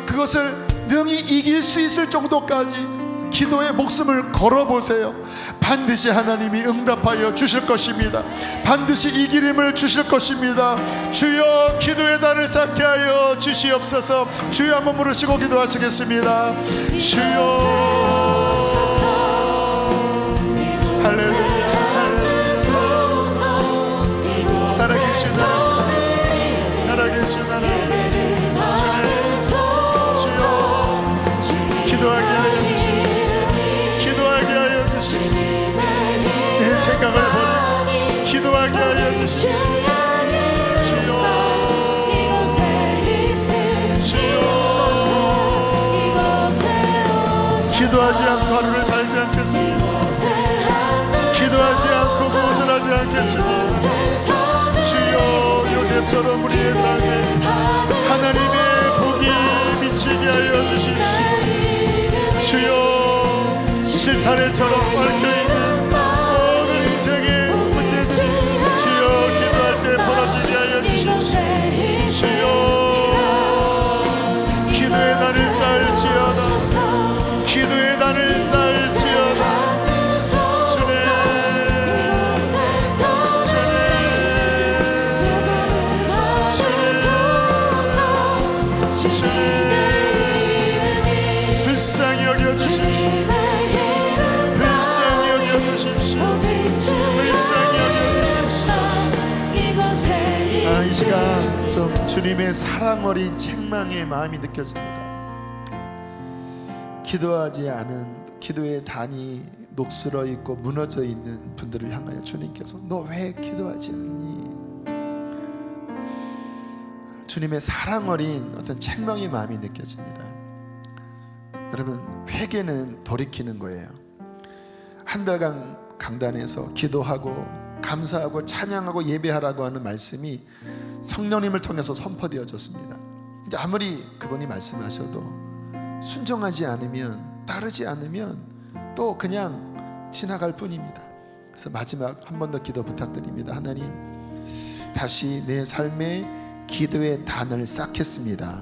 그것을 능히 이길 수 있을 정도까지 기도의 목숨을 걸어보세요. 반드시 하나님이 응답하여 주실 것입니다. 반드시 이기림을 주실 것입니다. 주여, 기도의 단을 쌓게 하여 주시옵소서. 주여, 한번 부르시고 기도하시겠습니다. 주여, 할렐루야, 할렐루야. 살아계신 하나님, 살아계신 하나님, 주여, 기도하게 하여 내 생각을 버리고 기도하게 하여 주시옵소서. 주여, 기도하지 않고 하루를 살지 않겠습니다. 기도하지 않고 무엇을 하지 않겠습니다. 주여, 요셉처럼 우리의 삶에 하나님의 복이 미치게 하여 주십시오. 주여, 실타래처럼 얽혀있는 모든 인생의 문제들이 주여, 기도할 때 벌어지게 하여 주십시오. 주여, 기도의 단을 쌓을지어다. 기도의 단을 쌓을지어다. 주님, 불쌍히 여겨주십시오. 불쌍히 여겨주십시오. 불쌍히 여겨주십시오. 이 시간 좀 주님의 사랑 어린 책망의 마음이 느껴집니다. 기도하지 않은, 기도의 단이 녹슬어 있고 무너져 있는 분들을 향하여 주님께서 너 왜 기도하지 않니? 주님의 사랑 어린 어떤 책망의 마음이 느껴집니다. 여러분, 회개는 돌이키는 거예요. 한 달간 강단에서 기도하고 감사하고 찬양하고 예배하라고 하는 말씀이 성령님을 통해서 선포되어졌습니다. 근데 아무리 그분이 말씀하셔도 순종하지 않으면, 따르지 않으면 또 그냥 지나갈 뿐입니다. 그래서 마지막 한 번 더 기도 부탁드립니다. 하나님, 다시 내 삶에 기도의 단을 쌓겠습니다.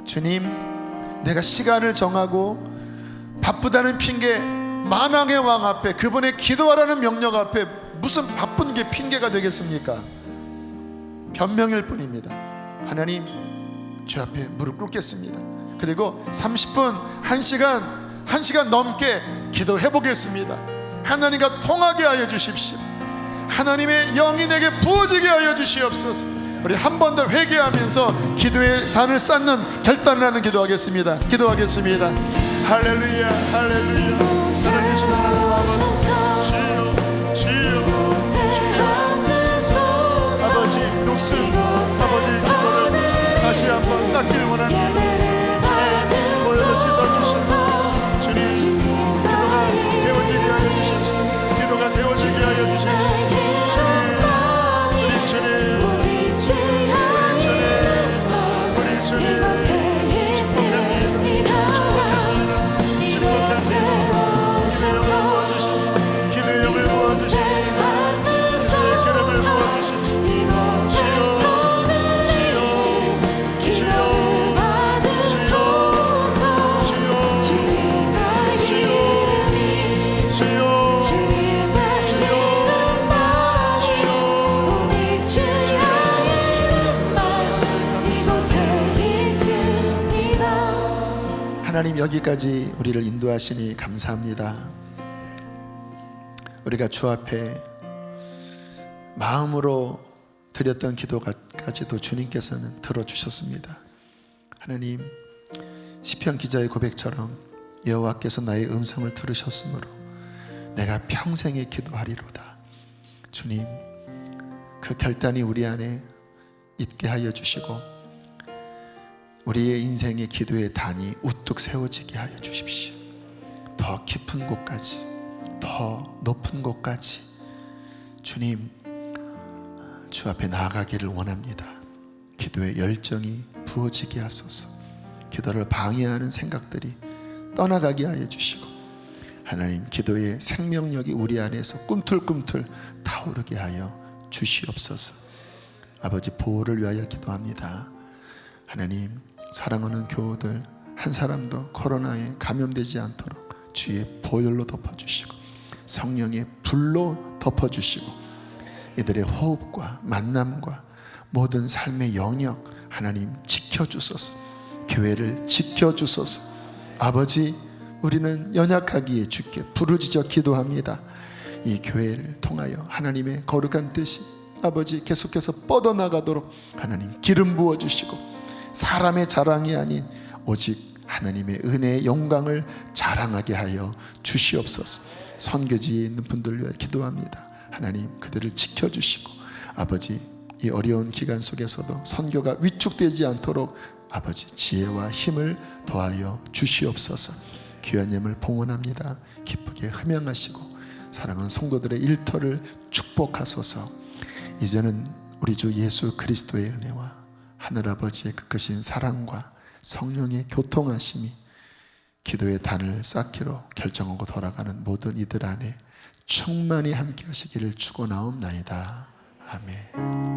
주님, 내가 시간을 정하고 바쁘다는 핑계, 만왕의 왕 앞에, 그분의 기도하라는 명령 앞에 무슨 바쁜 게 핑계가 되겠습니까? 변명일 뿐입니다. 하나님, 주 앞에 무릎 꿇겠습니다. 그리고 30분, 1시간 넘게 기도해 보겠습니다. 하나님과 통하게 하여 주십시오. 하나님의 영이 내게 부어지게 하여 주시옵소서. 우리 한 번 더 회개하면서 기도의 단을 쌓는 결단을 하는 기도하겠습니다. 기도하겠습니다. 할렐루야, 할렐루야. 살아계신 하나님 아버지, 주여, 아버지, 녹슨 아버지 기도를 다시 한번 닦길 원합니다. 주님, 모여서 씻어주시옵소서. 주님, 기도가 세워지게 하여 주십시오. 기도가 세워지게 하여 주십시오. 주님, 우리 주님, 기도의 영을 부어주십시오. 기도의 기름을 부어주십시오. 주여, 주여, 주여, 하나님, 여기까지 우리를 인도하시니 감사합니다. 우리가 주 앞에 마음으로 드렸던 기도까지도 주님께서는 들어주셨습니다. 하나님, 시편 기자의 고백처럼 여호와께서 나의 음성을 들으셨으므로 내가 평생에 기도하리로다. 주님, 그 결단이 우리 안에 있게 하여 주시고 우리의 인생의 기도의 단이 우뚝 세워지게 하여 주십시오. 더 깊은 곳까지, 더 높은 곳까지 주님, 주 앞에 나아가기를 원합니다. 기도의 열정이 부어지게 하소서. 기도를 방해하는 생각들이 떠나가게 하여 주시고 하나님, 기도의 생명력이 우리 안에서 꿈틀꿈틀 타오르게 하여 주시옵소서. 아버지, 보호를 위하여 기도합니다. 하나님, 사랑하는 교우들 한 사람도 코로나에 감염되지 않도록 주의 보혈로 덮어주시고 성령의 불로 덮어주시고 이들의 호흡과 만남과 모든 삶의 영역 하나님 지켜주소서. 교회를 지켜주소서. 아버지, 우리는 연약하기에 주께 부르짖어 기도합니다. 이 교회를 통하여 하나님의 거룩한 뜻이 아버지 계속해서 뻗어나가도록 하나님 기름 부어주시고 사람의 자랑이 아닌 오직 하나님의 은혜의 영광을 자랑하게 하여 주시옵소서. 선교지에 있는 분들을 위해 기도합니다. 하나님, 그들을 지켜주시고 아버지, 이 어려운 기간 속에서도 선교가 위축되지 않도록 아버지 지혜와 힘을 더하여 주시옵소서. 귀한 예물 봉헌합니다. 기쁘게 흠양하시고 사랑하는 성도들의 일터를 축복하소서. 이제는 우리 주 예수 그리스도의 은혜와 하늘아버지의 그 크신 사랑과 성령의 교통하심이 기도의 단을 쌓기로 결정하고 돌아가는 모든 이들 안에 충만히 함께 하시기를 축원하옵나이다. 아멘.